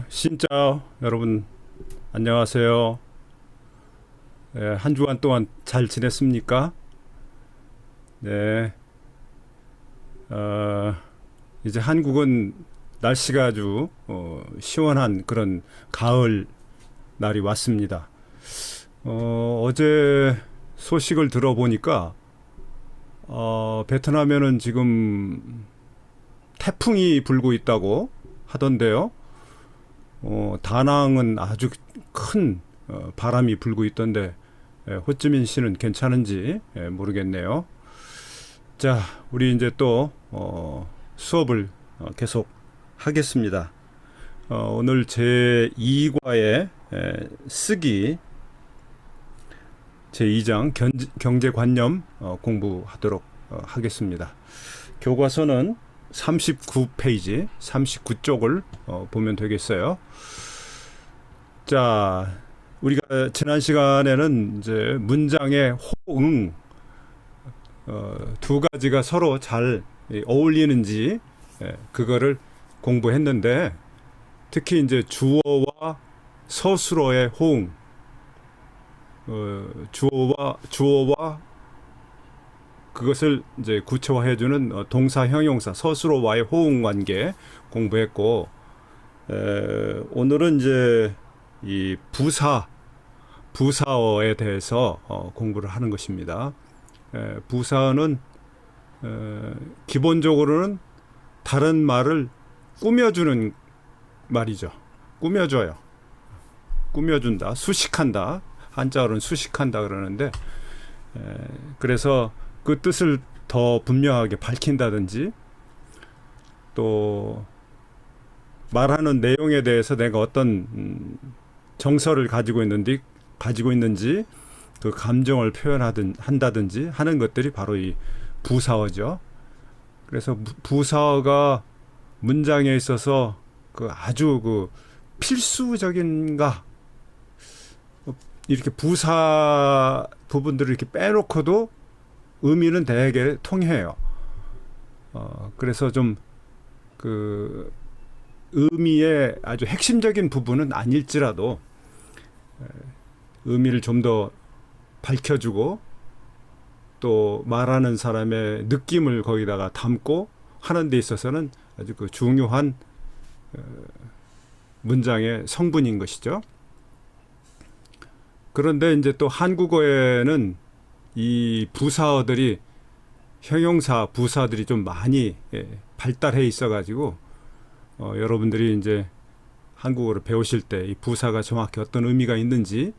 신짜오 여러분 안녕하세요. 한 주간 동안 잘 지냈습니까? 네. 어, 이제 한국은 날씨가 아주 시원한 그런 가을 날이 왔습니다. 어제 소식을 들어보니까 베트남에는 지금 태풍이 불고 있다고 하던데요. 다낭은 아주 큰 바람이 불고 있던데 호찌민 씨는 괜찮은지 모르겠네요. 자, 우리 이제 또 수업을 계속 하겠습니다. 오늘 제 2과의 쓰기 제 2장 경제관념 공부하도록 하겠습니다. 교과서는 39페이지, 39쪽을 보면 되겠어요. 자, 우리가 지난 시간에는 이제 문장의 호응 두 가지가 서로 잘 어울리는지 그거를 공부했는데, 특히 이제 주어와 서술어의 호응, 주어와 그것을 이제 구체화해주는 동사, 형용사, 서술어와의 호응 관계 공부했고, 오늘은 이제 이 부사어에 대해서 공부를 하는 것입니다. 부사어는 기본적으로는 다른 말을 꾸며주는 말이죠. 꾸며줘요. 꾸며준다, 수식한다. 한자어로는 수식한다 그러는데, 그래서 그 뜻을 더 분명하게 밝힌다든지, 또 말하는 내용에 대해서 내가 어떤 정서를 가지고 있는지 그 감정을 한다든지 하는 것들이 바로 이 부사어죠. 그래서 부사어가 문장에 있어서 그 아주 그 필수적인가, 이렇게 부사 부분들을 이렇게 빼놓고도 의미는 되게 통해요. 그래서 좀 그 의미의 아주 핵심적인 부분은 아닐지라도 의미를 좀 더 밝혀주고, 또 말하는 사람의 느낌을 거기다가 담고 하는 데 있어서는 아주 그 중요한 문장의 성분인 것이죠. 그런데 이제 또 한국어에는 이 부사어들이, 형용사 부사들이 좀 많이 발달해 있어가지고 여러분들이 이제 한국어를 배우실 때 이 부사가 정확히 어떤 의미가 있는지,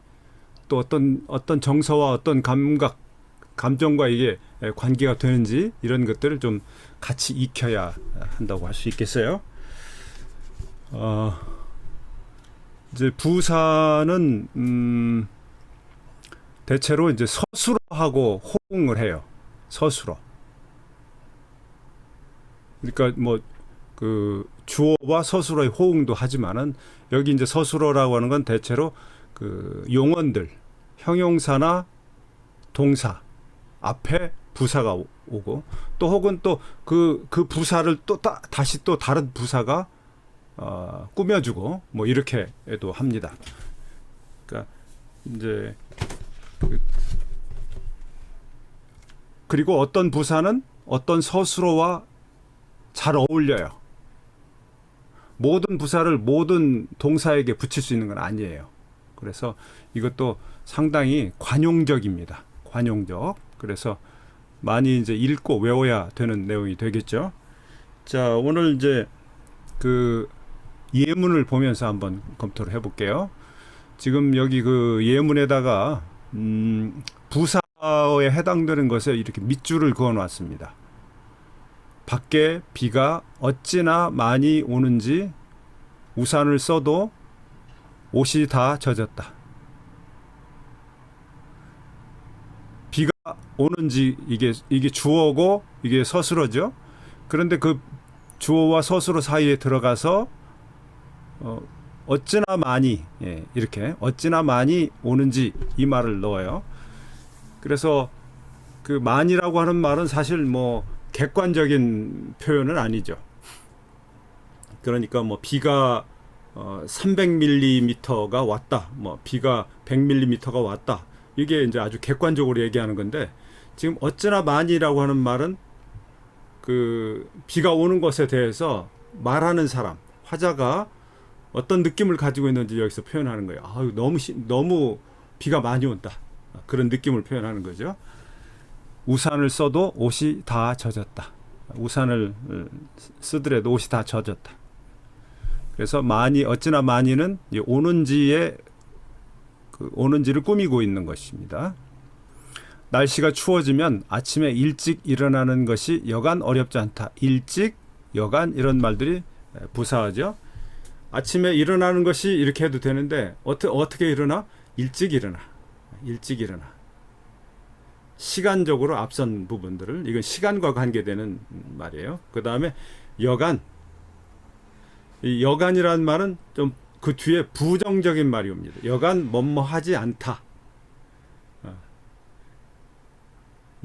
또 어떤 정서와 어떤 감정과 이게 관계가 되는지, 이런 것들을 좀 같이 익혀야 한다고 할 수 있겠어요. 이제 부사는 대체로 이제 서술어하고 호응을 해요. 서술어. 그러니까 뭐 그 주어와 서술어의 호응도 하지만은, 여기 이제 서술어라고 하는 건 대체로 그 용언들, 형용사나 동사 앞에 부사가 오고, 또 혹은 또 그 부사를 또 다시 또 다른 부사가 꾸며주고, 뭐 이렇게도 합니다. 그러니까 이제 그리고 어떤 부사는 어떤 서술어와 잘 어울려요. 모든 부사를 모든 동사에게 붙일 수 있는 건 아니에요. 그래서 이것도 상당히 관용적입니다. 관용적. 그래서 많이 이제 읽고 외워야 되는 내용이 되겠죠. 자, 오늘 이제 그 예문을 보면서 한번 검토를 해볼게요. 지금 여기 그 예문에다가 부사어에 해당되는 것에 이렇게 밑줄을 그어 놨습니다. 밖에 비가 어찌나 많이 오는지 우산을 써도 옷이 다 젖었다. 비가 오는지, 이게 주어고 이게 서술어죠. 그런데 그 주어와 서술어 사이에 들어가서 어찌나 많이, 이렇게 어찌나 많이 오는지 이 말을 넣어요. 그래서 그 많이라고 하는 말은 사실 뭐 객관적인 표현은 아니죠. 그러니까 뭐 비가 300mm가 왔다. 뭐 비가 100mm가 왔다. 이게 이제 아주 객관적으로 얘기하는 건데 지금 어쩌나 많이라고 하는 말은 그 비가 오는 것에 대해서 말하는 사람, 화자가 어떤 느낌을 가지고 있는지 여기서 표현하는 거예요. 아유, 너무 비가 많이 온다. 그런 느낌을 표현하는 거죠. 우산을 써도 옷이 다 젖었다. 우산을 쓰더라도 옷이 다 젖었다. 그래서 어찌나 많이는 오는지를 꾸미고 있는 것입니다. 날씨가 추워지면 아침에 일찍 일어나는 것이 여간 어렵지 않다. 일찍, 여간 이런 말들이 부사하죠. 아침에 일어나는 것이 이렇게 해도 되는데 어떻게 일어나? 일찍 일어나. 일찍 일어나. 시간적으로 앞선 부분들을, 이건 시간과 관계되는 말이에요. 그 다음에 여간. 이 여간이라는 말은 좀 그 뒤에 부정적인 말이 옵니다. 여간 뭐뭐 하지 않다.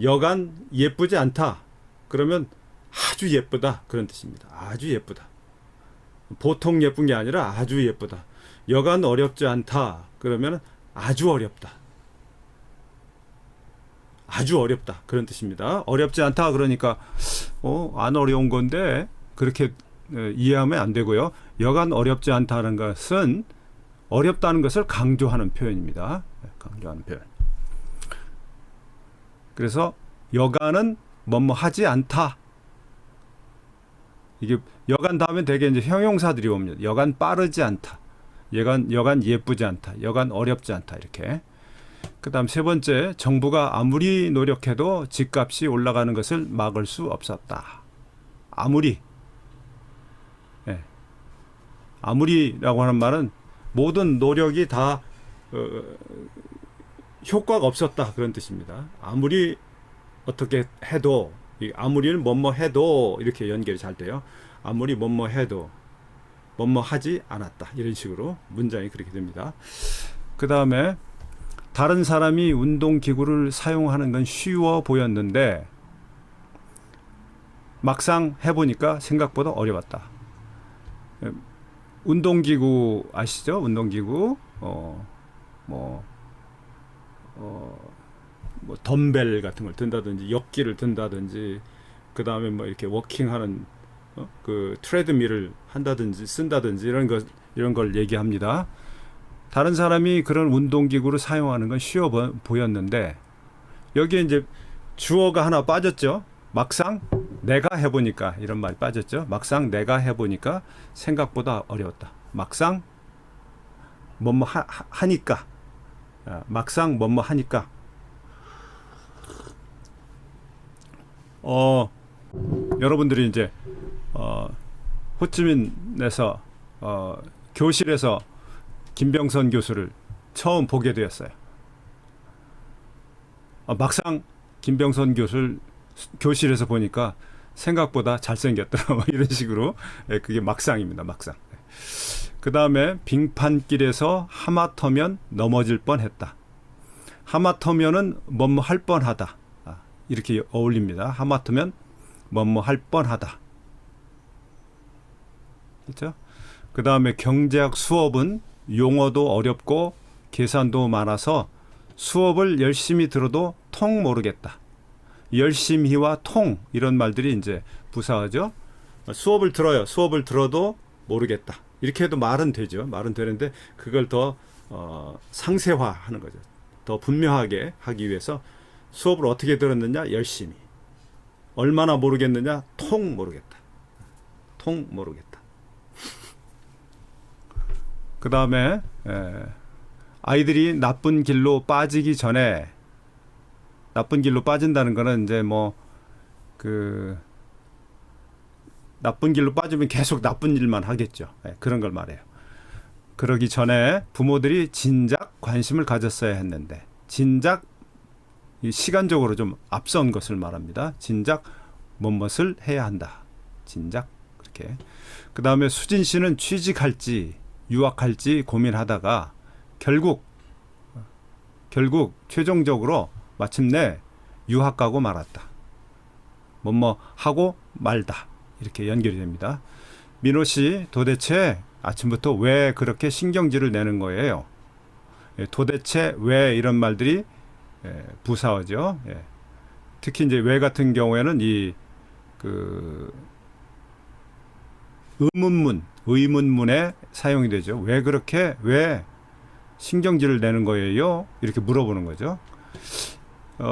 여간 예쁘지 않다. 그러면 아주 예쁘다. 그런 뜻입니다. 아주 예쁘다. 보통 예쁜 게 아니라 아주 예쁘다. 여간 어렵지 않다. 그러면 아주 어렵다. 아주 어렵다. 그런 뜻입니다. 어렵지 않다. 그러니까 안 어려운 건데 그렇게 이해하면 안 되고요. 여간 어렵지 않다는 것은 어렵다는 것을 강조하는 표현입니다. 강조하는 표현. 그래서 여간은 뭐뭐 하지 않다. 이게 여간 다음에 대개 이제 형용사들이 옵니다. 여간 빠르지 않다. 여간 예쁘지 않다. 여간 어렵지 않다. 이렇게. 그다음 세 번째, 정부가 아무리 노력해도 집값이 올라가는 것을 막을 수 없었다. 아무리. 예. 아무리라고 하는 말은 모든 노력이 다 효과가 없었다. 그런 뜻입니다. 아무리 어떻게 해도, 아무리는 뭐뭐 해도 이렇게 연결이 잘 돼요. 아무리 뭐뭐 해도 뭐뭐 하지 않았다. 이런 식으로 문장이 그렇게 됩니다. 그 다음에 다른 사람이 운동기구를 사용하는 건 쉬워 보였는데 막상 해보니까 생각보다 어려웠다. 운동기구 아시죠? 운동기구 뭐 덤벨 같은 걸 든다든지 역기를 든다든지 그 다음에 뭐 이렇게 워킹하는 그 트레드밀을 한다든지 쓴다든지 이런 걸 얘기합니다. 다른 사람이 그런 운동기구를 사용하는 건 쉬워 보였는데 여기에 이제 주어가 하나 빠졌죠. 막상 내가 해보니까 이런 말이 빠졌죠. 막상 내가 해보니까 생각보다 어려웠다. 막상 뭐뭐 하니까 막상 뭐뭐 하니까 여러분들이 이제 호치민에서 교실에서 김병선 교수를 처음 보게 되었어요. 막상 김병선 교수를 교실에서 보니까 생각보다 잘생겼더라. 이런 식으로. 그게 막상입니다. 막상. 그 다음에 빙판길에서 하마터면 넘어질 뻔했다. 하마터면은 뭐뭐 할 뻔하다. 이렇게 어울립니다. 하마터면 뭐뭐 할 뻔하다. 그렇죠? 그 다음에 경제학 수업은 용어도 어렵고 계산도 많아서 수업을 열심히 들어도 통 모르겠다. 열심히와 통 이런 말들이 이제 부사하죠. 수업을 들어요. 수업을 들어도 모르겠다. 이렇게 해도 말은 되죠. 말은 되는데 그걸 더 상세화하는 거죠. 더 분명하게 하기 위해서 수업을 어떻게 들었느냐? 열심히. 얼마나 모르겠느냐? 통 모르겠다. 통 모르겠다. 그 다음에 아이들이 나쁜 길로 빠지기 전에, 나쁜 길로 빠진다는 거는 이제 나쁜 길로 빠지면 계속 나쁜 일만 하겠죠. 그런 걸 말해요. 그러기 전에 부모들이 진작 관심을 가졌어야 했는데, 진작 시간적으로 좀 앞선 것을 말합니다. 진작 무엇을 해야 한다. 진작 그렇게. 그 다음에 수진 씨는 취직할지 유학할지 고민하다가 결국 최종적으로 마침내 유학 가고 말았다. 하고 말다. 이렇게 연결이 됩니다. 민호 씨 도대체 아침부터 왜 그렇게 신경질을 내는 거예요. 예, 도대체 왜 이런 말들이 부사어죠. 예. 특히 이제 왜 같은 경우에는 이 그 의문문에 사용이 되죠. 왜 그렇게 왜 신경질을 내는 거예요? 이렇게 물어보는 거죠.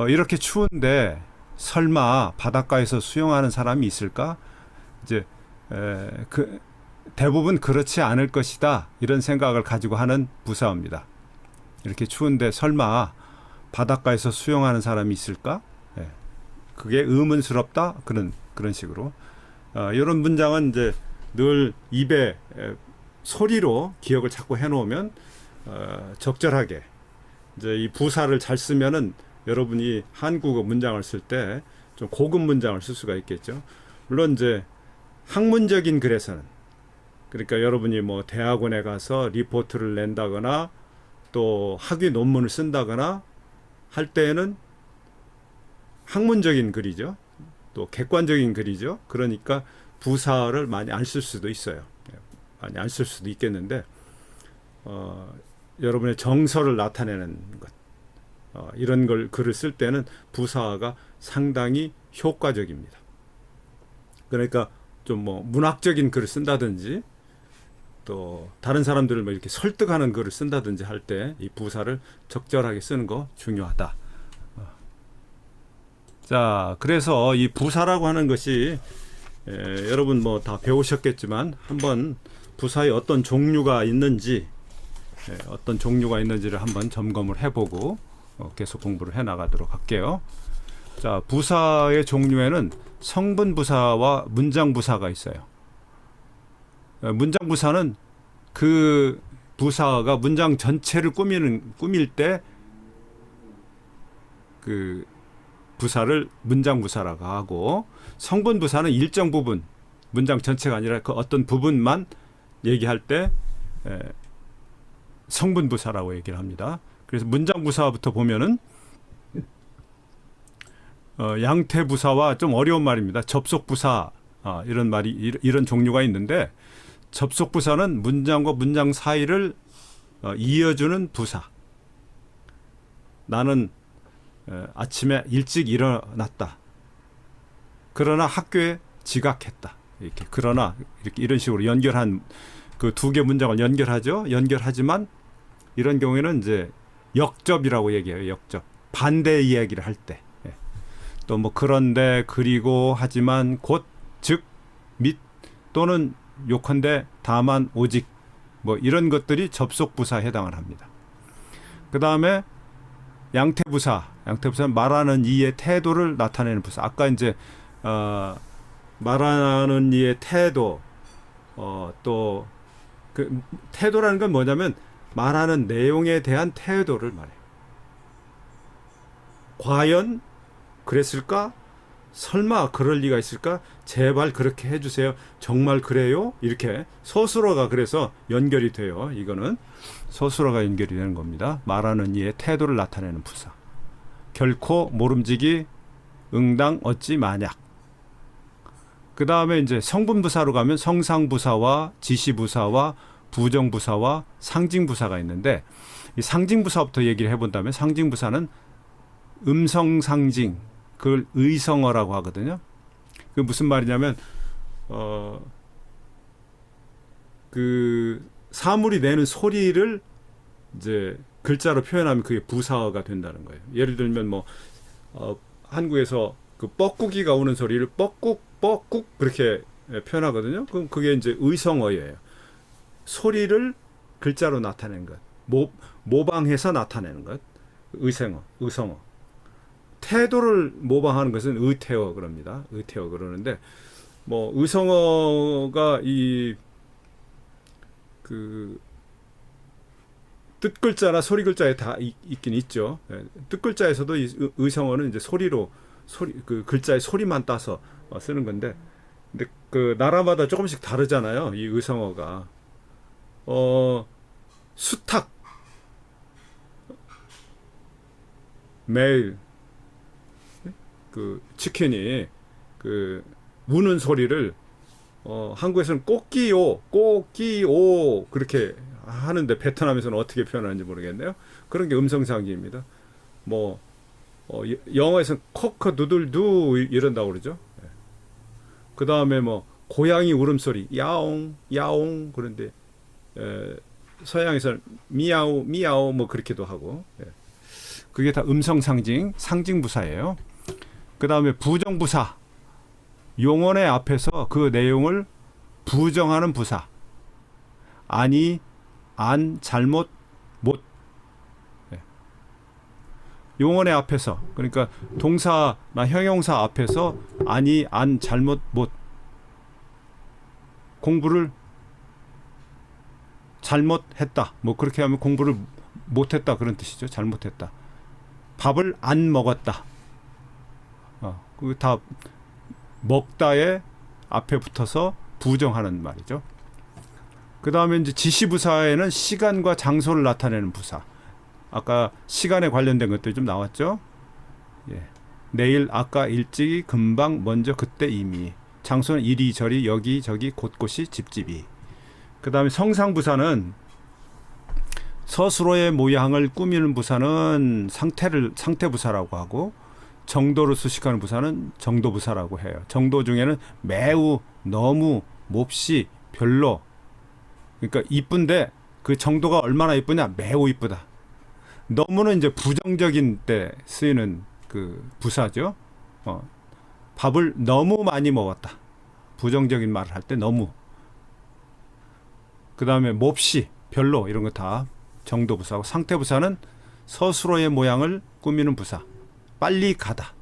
이렇게 추운데 설마 바닷가에서 수영하는 사람이 있을까? 이제 대부분 그렇지 않을 것이다. 이런 생각을 가지고 하는 부사어입니다. 이렇게 추운데 설마 바닷가에서 수영하는 사람이 있을까? 예. 그게 의문스럽다. 그런 식으로. 이런 문장은 이제 늘 입에 소리로 기억을 자꾸 해놓으면 적절하게 이제 이 부사를 잘 쓰면은 여러분이 한국어 문장을 쓸 때 좀 고급 문장을 쓸 수가 있겠죠. 물론 이제 학문적인 글에서는 그러니까 여러분이 뭐 대학원에 가서 리포트를 낸다거나 또 학위 논문을 쓴다거나 할 때에는 학문적인 글이죠. 또 객관적인 글이죠. 그러니까 부사를 많이 안 쓸 수도 있어요. 많이 안 쓸 수도 있겠는데 여러분의 정서를 나타내는 것 이런 걸 글을 쓸 때는 부사가 상당히 효과적입니다. 그러니까 좀 뭐 문학적인 글을 쓴다든지 또 다른 사람들을 뭐 이렇게 설득하는 글을 쓴다든지 할 때 이 부사를 적절하게 쓰는 거 중요하다. 자, 그래서 이 부사라고 하는 것이 여러분 뭐 다 배우셨겠지만 한번 부사의 어떤 종류가 있는지를 한번 점검을 해보고 계속 공부를 해나가도록 할게요. 자, 부사의 종류에는 성분부사와 문장부사가 있어요. 문장부사는 그 부사가 문장 전체를 꾸밀 때 그 부사를 문장부사라고 하고, 성분부사는 일정 부분, 문장 전체가 아니라 그 어떤 부분만 얘기할 때 성분부사라고 얘기를 합니다. 그래서 문장부사부터 보면은 양태부사와 좀 어려운 말입니다. 접속부사 이런 말이 이런 종류가 있는데, 접속부사는 문장과 문장 사이를 이어주는 부사. 나는 아침에 일찍 일어났다. 그러나 학교에 지각했다. 이렇게 그러나 이렇게 이런 식으로 연결한 그 두 개 문장을 연결하죠. 연결하지만 이런 경우에는 이제 역접이라고 얘기해요. 역접. 반대 이야기를 할 때. 또 뭐 그런데 그리고 하지만 곧 즉 및 또는 요컨대 다만 오직 뭐 이런 것들이 접속부사에 해당을 합니다. 그 다음에 양태부사는 말하는 이의 태도를 나타내는 부사. 아까 이제 말하는 이의 태도, 또 그 태도라는 건 뭐냐면 말하는 내용에 대한 태도를 말해요. 과연 그랬을까? 설마 그럴 리가 있을까? 제발 그렇게 해주세요. 정말 그래요? 이렇게 서술어가 그래서 연결이 돼요. 이거는 서술어가 연결이 되는 겁니다. 말하는 이의 태도를 나타내는 부사. 결코 모름지기 응당 어찌 마냥. 그 다음에 이제 성분부사로 가면 성상부사와 지시부사와 부정부사와 상징부사가 있는데, 이 상징부사부터 얘기를 해본다면 상징부사는 음성상징, 그걸 의성어라고 하거든요. 그 무슨 말이냐면 그 사물이 내는 소리를 이제 글자로 표현하면 그게 부사어가 된다는 거예요. 예를 들면 뭐 한국에서 그 뻐꾸기가 우는 소리를 뻐꾹 뻐꾹 그렇게 표현하거든요. 그럼 그게 이제 의성어예요. 소리를 글자로 나타내는 것, 모방해서 나타내는 것, 의성어. 태도를 모방하는 것은 의태어 그럽니다. 의태어 그러는데, 뭐 의성어가 이 그 뜻글자나 소리글자에 다 있긴 있죠. 뜻글자에서도 이 의성어는 이제 그 글자의 소리만 따서 쓰는 건데, 근데 그 나라마다 조금씩 다르잖아요. 이 의성어가 수탉 매일 그 치킨이 그 우는 소리를 한국에서는 꽃기요, 꽃기오 그렇게 하는데 베트남에서는 어떻게 표현하는지 모르겠네요. 그런 게 음성상지입니다. 뭐 영어에서는 코커 누들두 이런다고 그러죠. 그 다음에 뭐 고양이 울음소리 야옹 야옹 그런데 서양에서는 미야오 미야오 뭐 그렇게도 하고 그게 다 음성 상징 부사예요. 그 다음에 부정부사 용언의 앞에서 그 내용을 부정하는 부사 아니 안 잘못 못 용언의 앞에서 그러니까 동사나 형용사 앞에서 아니 안 잘못 못 공부를 잘못했다 뭐 그렇게 하면 공부를 못했다 그런 뜻이죠. 잘못했다. 밥을 안 먹었다. 그거 다 먹다의 앞에 붙어서 부정하는 말이죠. 그 다음에 이제 지시부사에는 시간과 장소를 나타내는 부사. 아까 시간에 관련된 것들이 좀 나왔죠. 내일, 아까, 일찍이, 금방, 먼저, 그때, 이미. 장소는 이리저리, 여기저기, 곳곳이, 집집이. 그 다음에 성상부사는 서술어의 모양을 꾸미는 부사는 상태부사라고 하고 정도를 수식하는 부사는 정도부사라고 해요. 정도 중에는 매우, 너무, 몹시, 별로. 그러니까 이쁜데 그 정도가 얼마나 이쁘냐? 매우 이쁘다. 너무는 이제 부정적인 때 쓰이는 그 부사죠. 밥을 너무 많이 먹었다. 부정적인 말을 할 때 너무. 그 다음에 몹시, 별로 이런 거 다 정도부사고 상태부사는 서술어의 모양을 꾸미는 부사. 빨리 가다.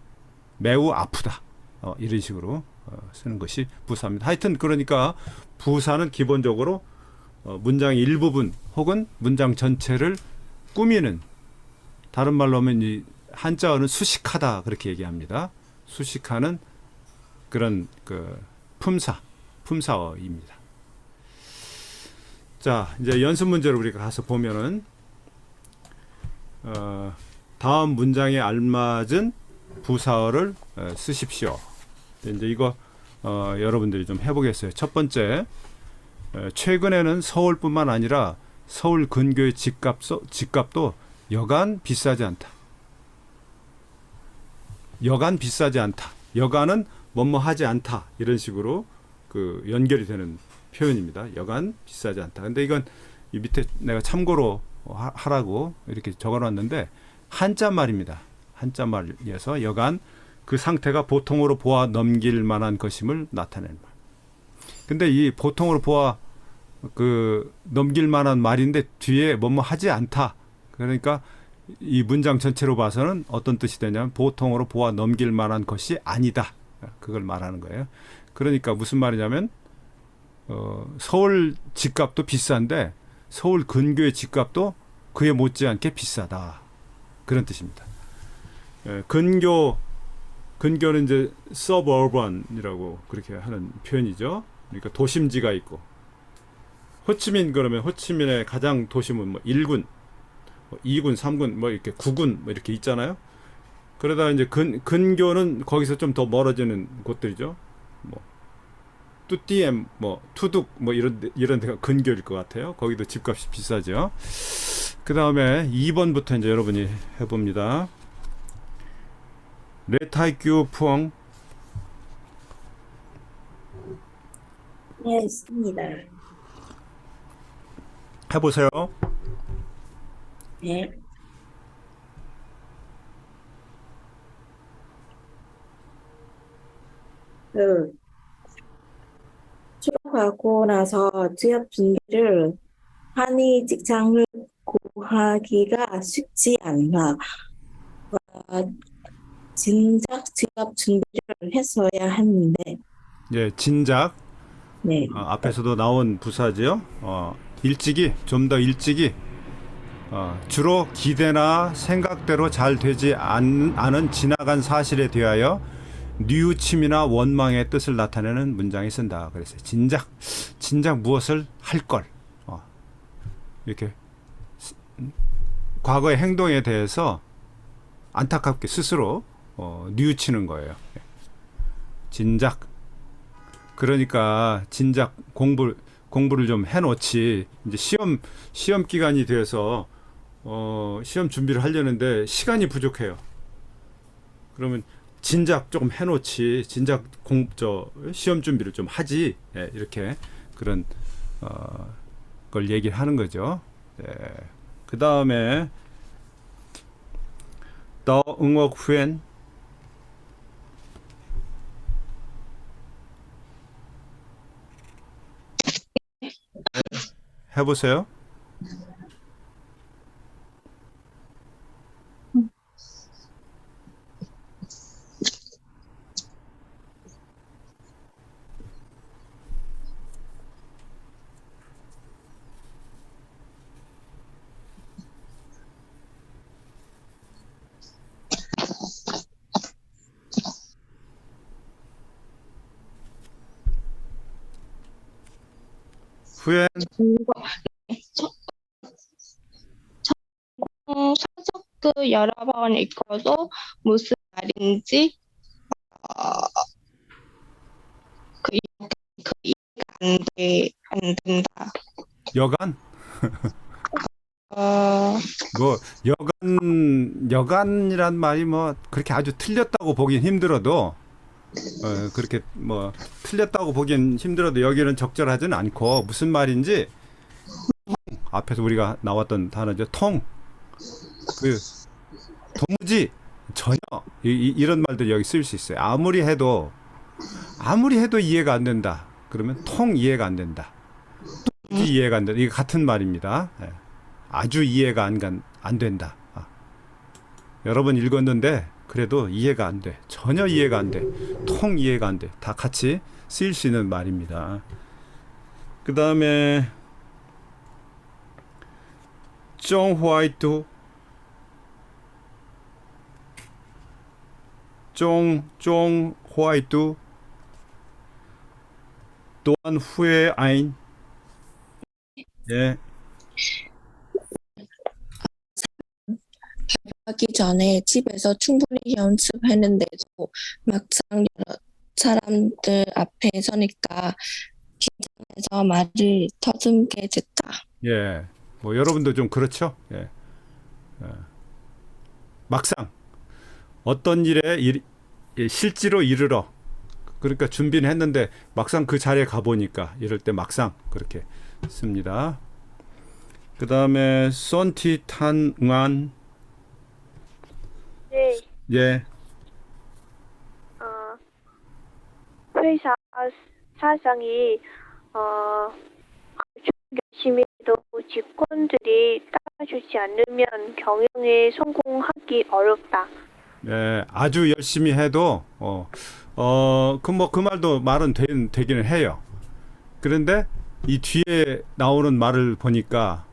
매우 아프다. 이런 식으로 쓰는 것이 부사입니다. 하여튼 그러니까 부사는 기본적으로 문장의 일부분 혹은 문장 전체를 꾸미는 다른 말로 하면 이 한자어는 수식하다 그렇게 얘기합니다. 수식하는 그런 그 품사어입니다. 자, 이제 연습 문제를 우리가 가서 보면은 다음 문장에 알맞은 부사어를 쓰십시오. 이제 이거 여러분들이 좀 해보겠어요. 첫 번째, 최근에는 서울뿐만 아니라 서울 근교의 집값도 여간 비싸지 않다. 여간 비싸지 않다. 여간은 뭐뭐 하지 않다. 이런 식으로 그 연결이 되는 표현입니다. 여간 비싸지 않다. 근데 이건 이 밑에 내가 참고로 하라고 이렇게 적어놨는데 한자 말입니다. 한자 말이어서 여간 그 상태가 보통으로 보아 넘길 만한 것임을 나타내는 말. 근데 이 보통으로 보아 그 넘길 만한 말인데 뒤에 뭐뭐 하지 않다. 그러니까 이 문장 전체로 봐서는 어떤 뜻이 되냐면 보통으로 보아 넘길 만한 것이 아니다. 그걸 말하는 거예요. 그러니까 무슨 말이냐면 서울 집값도 비싼데 서울 근교의 집값도 그에 못지않게 비싸다. 그런 뜻입니다. 근교는 이제 suburban이라고 그렇게 하는 표현이죠. 그러니까 도심지가 있고 호치민 그러면 호치민의 가장 도심은 뭐 1군, 뭐 2군, 3군, 뭐 이렇게 9군 뭐 이렇게 있잖아요. 그러다 이제 근교는 거기서 좀 더 멀어지는 곳들이죠. 뭐 뚜띠엠, 뭐 투둑, 뭐 이런 데가 근교일 것 같아요. 거기도 집값이 비싸죠. 그 다음에 2번부터 이제 여러분이 해봅니다. 레타이큐 푸엉. 네, 있습니다. 해보세요. 네. 그, 취업하고 나서 취업 준비를 하니 직장을 구하기가 쉽지 않아. 진작 취업 준비를 했어야 했는데, 예, 진작. 네. 앞에서도 나온 부사지요. 좀 더 일찍이 주로 기대나 생각대로 잘 되지 않은 지나간 사실에 대하여 뉘우침이나 원망의 뜻을 나타내는 문장에 쓴다. 그래서 진작 무엇을 할 걸. 이렇게 과거의 행동에 대해서 안타깝게 스스로 뉘우치는 거예요. 진작. 그러니까 진작 공부를 좀 해놓지. 이제 시험 기간이 돼서 시험 준비를 하려는데 시간이 부족해요. 그러면 진작 조금 해놓지. 진작 시험 준비를 좀 하지. 예, 이렇게 그런 걸 얘기를 하는 거죠. 예. 그 다음에 더 응억 후엔 해보세요. 후엔 서적도 여러 번 읽어도 무슨 말인지 그, 그 이해가 안 된다. 여간? 어, 뭐 여간이란 말이 뭐 그렇게 아주 틀렸다고 보긴 힘들어도 그렇게 뭐 틀렸다고 보긴 힘들어도 여기는 적절하지는 않고 무슨 말인지 앞에서 우리가 나왔던 단어죠. 그 도무지 전혀 이런 말들이 여기 쓰일 수 있어요. 아무리 해도 이해가 안 된다. 그러면 통 이해가 안 된다. 도무지 이해가 안 된다. 이게 같은 말입니다. 예. 아주 이해가 안 된다. 여러 번 읽었는데 그래도 이해가 안 돼. 전혀 이해가 안 돼. 통 이해가 안 돼. 다 같이 쓰일 수 있는 말입니다. 그 다음에 쫑 호와이트 또한 후에 아인. 예. 하기 전에 집에서 충분히 연습했는데도 막상 여러 사람들 앞에 서니까 긴장해서 말을 더듬게 됐다. 예. 뭐 여러분도 좀 그렇죠? 예. 막상 어떤 일에 실제로 이르러 그러니까 준비는 했는데 막상 그 자리에 가보니까 이럴 때 막상 그렇게 씁니다. 그 다음에 쏜티 탄 응안. 네, 예. 회사 사장이 아주 열심히 해도 직원들이 따라주지 않으면 경영에 성공하기 어렵다. 예, 아주 열심히 해도 그 말도 말은 되기는 해요. 그런데 이 뒤에 나오는 말을 보니까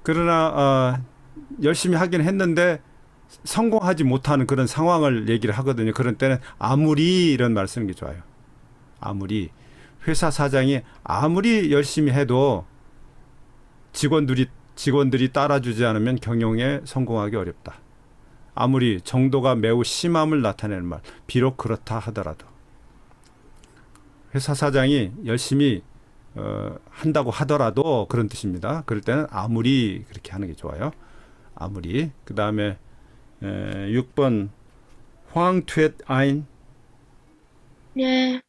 그러나 열심히 하긴 했는데 성공하지 못하는 그런 상황을 얘기를 하거든요. 그런 때는 아무리 이런 말 쓰는 게 좋아요. 아무리 회사 사장이 아무리 열심히 해도 직원들이 따라주지 않으면 경영에 성공하기 어렵다. 아무리 정도가 매우 심함을 나타내는 말. 비록 그렇다 하더라도 회사 사장이 열심히 한다고 하더라도 그런 뜻입니다. 그럴 때는 아무리 그렇게 하는 게 좋아요. 아무리. 그 다음에 6번 황투엣 아인. 네,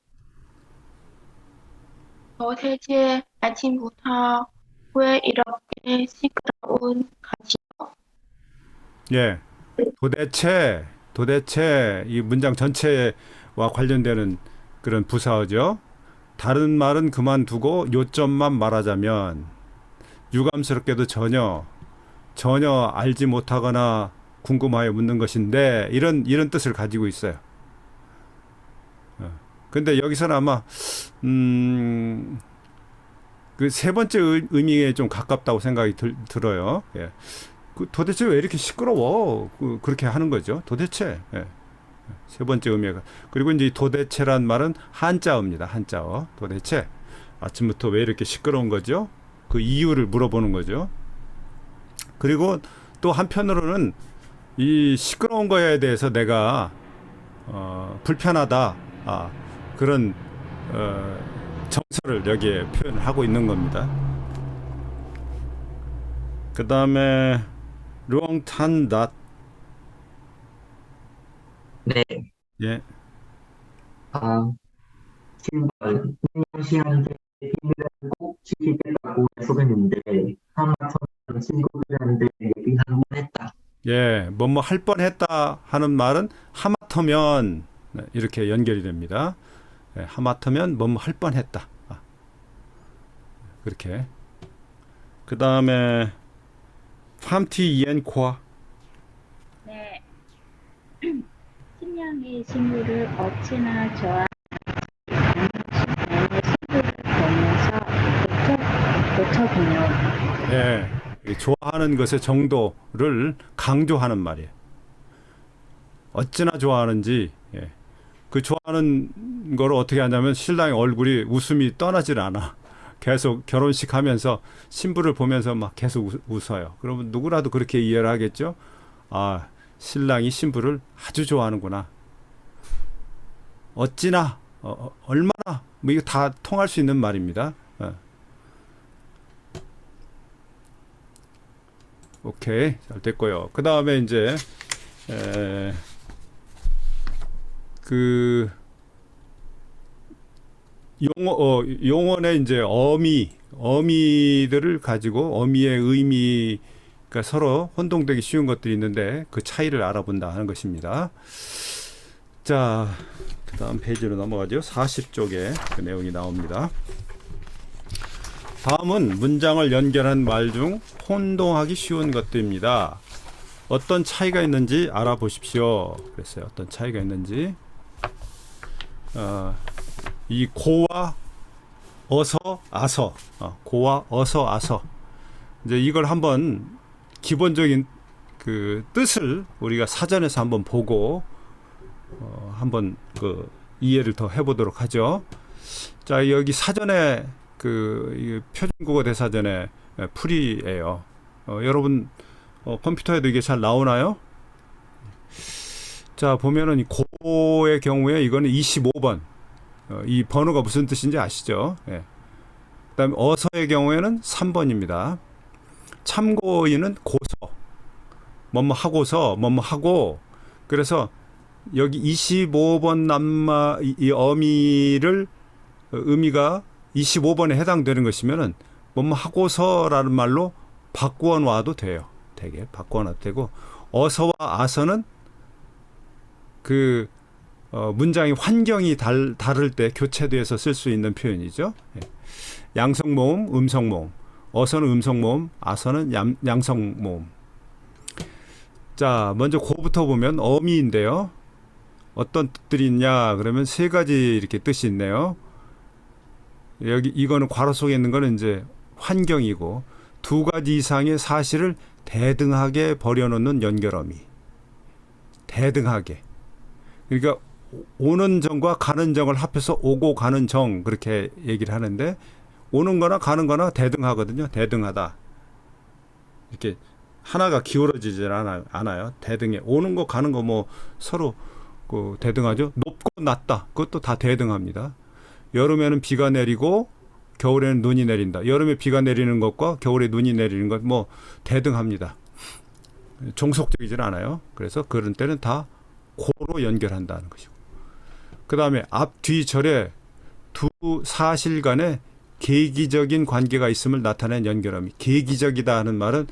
도대체 아침부터 왜 이렇게 시끄러운 가지요? 예. 도대체 이 문장 전체와 관련되는 그런 부사어죠. 다른 말은 그만두고 요점만 말하자면 유감스럽게도 전혀 알지 못하거나 궁금하여 묻는 것인데 이런 뜻을 가지고 있어요. 근데 여기서는 아마 그 세 번째 의미에 좀 가깝다고 생각이 들어요. 예. 도대체 왜 이렇게 시끄러워? 그렇게 하는 거죠. 도대체. 예. 세 번째 의미가. 그리고 이제 도대체란 말은 한자어입니다. 한자어. 도대체. 아침부터 왜 이렇게 시끄러운 거죠? 그 이유를 물어보는 거죠. 그리고 또 한편으로는 이 시끄러운 거에 대해서 내가 불편하다. 그런 정서를 여기에 표현하고 있는 겁니다. 그 다음에 루엉탄닷. 네, 예. 아, 7번 흥영 씨한테 비밀을 꼭 지키겠다고 약속했는데 하마터면 친구들한테 얘기 한 번 했다. 예, 뭐뭐 할 뻔했다 하는 말은 하마터면 이렇게 연결이 됩니다. 예, 하마터면 뭐뭐 할 뻔했다. 그렇게. 그 다음에 팜티 이엔 코아. 네. 신랑이 신부를 어찌나 좋아하는지 당신의 신부를 보면서 고쳐보뇨. 예, 이 좋아하는 것의 정도를 강조하는 말이에요. 어찌나 좋아하는지. 예. 그 좋아하는 걸 어떻게 하냐면 신랑의 얼굴이 웃음이 떠나질 않아. 계속 결혼식 하면서 신부를 보면서 막 계속 웃어요. 그러면 누구라도 그렇게 이해를 하겠죠? 아, 신랑이 신부를 아주 좋아하는구나. 어찌나, 얼마나, 뭐 이거 다 통할 수 있는 말입니다. 오케이, 잘 됐고요. 그 다음에 이제 그 용언의 이제 어미들을 가지고 어미의 의미가 서로 혼동되기 쉬운 것들이 있는데 그 차이를 알아본다 하는 것입니다. 자, 그 다음 페이지로 넘어가죠. 40쪽에 그 내용이 나옵니다. 다음은 문장을 연결한 말 중 혼동하기 쉬운 것들입니다. 어떤 차이가 있는지 알아보십시오. 그랬어요. 어떤 차이가 있는지. 이 고와 어서 아서, 고와 어서 아서. 이제 이걸 한번 기본적인 그 뜻을 우리가 사전에서 한번 보고 한번 그 이해를 더 해보도록 하죠. 자, 여기 사전에 그 표준국어 대사전에 풀이에요. 여러분 컴퓨터에도 이게 잘 나오나요? 자, 보면은 이 고의 경우에 이거는 25번. 이 번호가 무슨 뜻인지 아시죠? 예. 그다음에 어서의 경우에는 3번입니다. 참고인은 고서. 뭐뭐 하고서 뭐뭐 하고. 그래서 여기 25번 낱말 이 어미를 의미가 25번에 해당되는 것이면은 뭐뭐 하고서라는 말로 바꾸어 놔도 돼요. 되게 바꾸어 놔도 되고, 어서와 아서는 그 문장의 환경이 다를 때 교체돼서 쓸 수 있는 표현이죠. 예. 양성모음, 음성모음. 어서는 음성모음, 아서는 양성모음. 자, 먼저 고부터 보면 어미인데요. 어떤 뜻들이 있냐 그러면 세 가지 이렇게 뜻이 있네요. 여기 이거는 괄호 속에 있는 거는 이제 환경이고, 두 가지 이상의 사실을 대등하게 버려놓는 연결어미. 대등하게. 그러니까 오는 정과 가는 정을 합해서 오고 가는 정, 그렇게 얘기를 하는데, 오는 거나 가는 거나 대등하거든요. 대등하다. 이렇게 하나가 기울어지질 않아요. 대등해. 오는 거 가는 거 뭐 서로 그 대등하죠. 높고 낮다. 그것도 다 대등합니다. 여름에는 비가 내리고 겨울에는 눈이 내린다. 여름에 비가 내리는 것과 겨울에 눈이 내리는 것 뭐 대등합니다. 종속적이질 않아요. 그래서 그런 때는 다 고로 연결한다는 것이고. 그 다음에 앞, 뒤 절에 두 사실 간에 계기적인 관계가 있음을 나타낸 연결함이. 계기적이다 하는 말은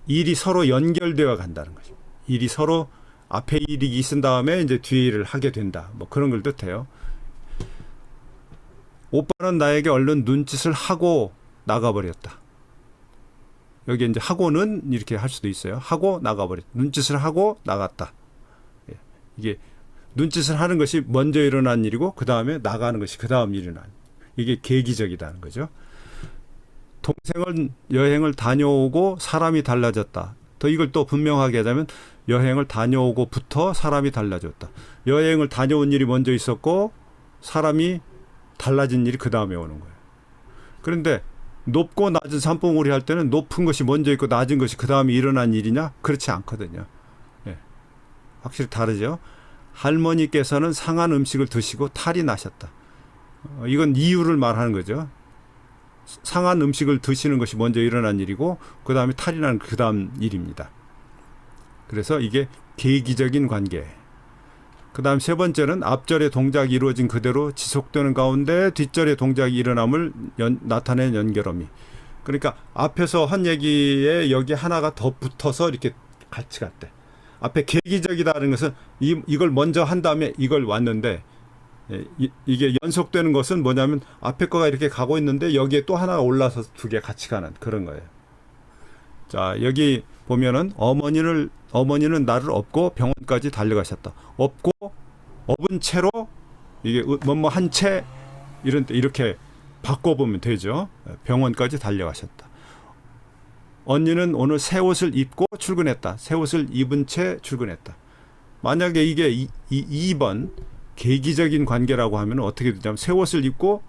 일이 서로 연결되어 간다는 거죠. 일이 서로 앞에 일이 있은 다음에 이제 뒤에 일을 하게 된다. 뭐 그런 걸 뜻해요. 오빠는 나에게 얼른 눈짓을 하고 나가버렸다. 여기 이제 하고는 이렇게 할 수도 있어요. 하고 나가버렸다. 눈짓을 하고 나갔다. 예. 이게 눈짓을 하는 것이 먼저 일어난 일이고 그 다음에 나가는 것이 그 다음 일어난. 이게 계기적이다는 거죠. 동생은 여행을 다녀오고 사람이 달라졌다. 더 이걸 또 분명하게 하자면 여행을 다녀오고부터 사람이 달라졌다. 여행을 다녀온 일이 먼저 있었고 사람이 달라진 일이 그 다음에 오는 거예요. 그런데 높고 낮은 산봉우리 할 때는 높은 것이 먼저 있고 낮은 것이 그 다음에 일어난 일이냐? 그렇지 않거든요. 예. 확실히 다르죠. 할머니께서는 상한 음식을 드시고 탈이 나셨다. 이건 이유를 말하는 거죠. 상한 음식을 드시는 것이 먼저 일어난 일이고 그 다음에 탈이 나는 그 다음 일입니다. 그래서 이게 계기적인 관계. 그 다음 세 번째는 앞절의 동작이 이루어진 그대로 지속되는 가운데 뒷절의 동작이 일어남을 나타낸 연결어미. 그러니까 앞에서 한 얘기에 여기 하나가 더 붙어서 이렇게 같이 갔대. 앞에 계기적이다는 것은 이걸 먼저 한 다음에 이걸 왔는데, 이게 연속되는 것은 뭐냐면 앞에 거가 이렇게 가고 있는데 여기에 또 하나가 올라서 두 개 같이 가는 그런 거예요. 자, 여기 보면은 어머니는 나를 업고 병원까지 달려가셨다. 업고 업은 채로 이게 뭐뭐 한 채 이런 때 이렇게 바꿔보면 되죠. 병원까지 달려가셨다. 언니는 오늘 새 옷을 입고 출근했다. 새 옷을 입은 채 출근했다. 만약에 이게 2번 계기적인 관계라고 하면 어떻게 되냐면 새 옷을 입고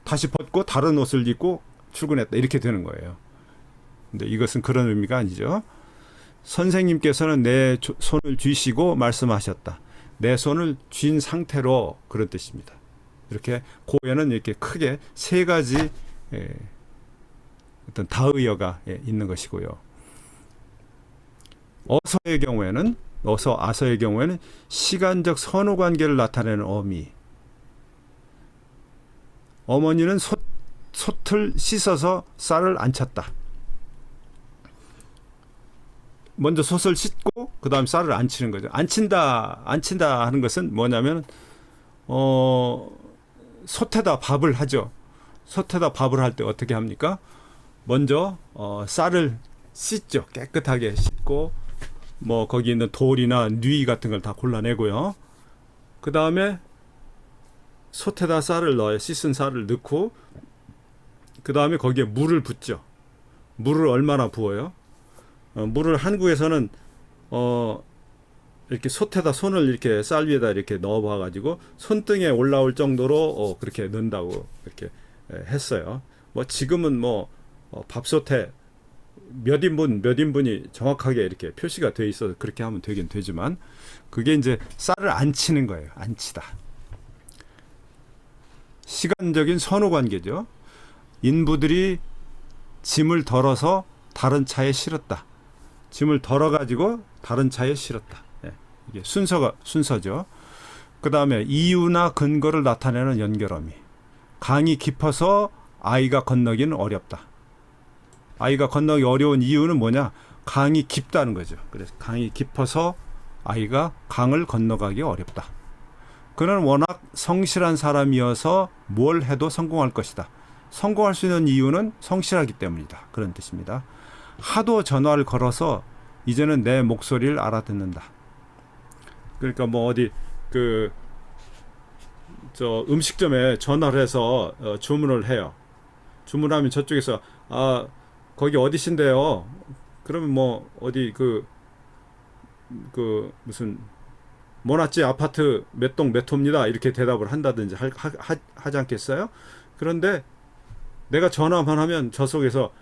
다시 벗고 다른 옷을 입고 출근했다. 이렇게 되는 거예요. 근데 이것은 그런 의미가 아니죠. 선생님께서는 내 손을 쥐시고 말씀하셨다. 내 손을 쥔 상태로 그런 뜻입니다. 이렇게 고에는 이렇게 크게 세 가지 어떤 다의어가 있는 것이고요. 어서의 경우에는 아서의 경우에는 시간적 선후 관계를 나타내는 어미. 어머니는 솥을 씻어서 쌀을 안 쳤다. 먼저 솥을 씻고 그 다음 쌀을 안 치는 거죠. 안 친다 하는 것은 뭐냐면 솥에다 밥을 하죠. 솥에다 밥을 할 때 어떻게 합니까? 먼저 쌀을 씻죠. 깨끗하게 씻고 뭐 거기 있는 돌이나 누이 같은 걸 다 골라내고요. 그 다음에 솥에다 쌀을 넣어요. 씻은 쌀을 넣고 그 다음에 거기에 물을 붓죠. 물을 얼마나 부어요? 물을 한국에서는 이렇게 솥에다 손을 이렇게 쌀 위에다 이렇게 넣어봐 가지고 손등에 올라올 정도로 그렇게 넣는다고 이렇게 했어요. 뭐 지금은 뭐 밥솥에 몇 인분이 정확하게 이렇게 표시가 돼 있어서 그렇게 하면 되긴 되지만 그게 이제 쌀을 안 치는 거예요. 안 치다. 시간적인 선후 관계죠. 인부들이 짐을 덜어서 다른 차에 실었다. 짐을 덜어가지고 다른 차에 실었다. 이게 순서죠. 그 다음에 이유나 근거를 나타내는 연결어미. 강이 깊어서 아이가 건너기는 어렵다. 아이가 건너기 어려운 이유는 뭐냐? 강이 깊다는 거죠. 그래서 강이 깊어서 아이가 강을 건너가기 어렵다. 그는 워낙 성실한 사람이어서 뭘 해도 성공할 것이다. 성공할 수 있는 이유는 성실하기 때문이다. 그런 뜻입니다. 하도 전화를 걸어서 이제는 내 목소리를 알아듣는다. 그러니까 뭐 어디 음식점에 전화를 해서 주문을 해요. 주문하면 저쪽에서 거기 어디신데요? 그러면 뭐 어디 무슨 모나찌 아파트 몇 동 몇 호입니다. 이렇게 대답을 한다든지 하지 않겠어요? 그런데 내가 전화만 하면 저 속에서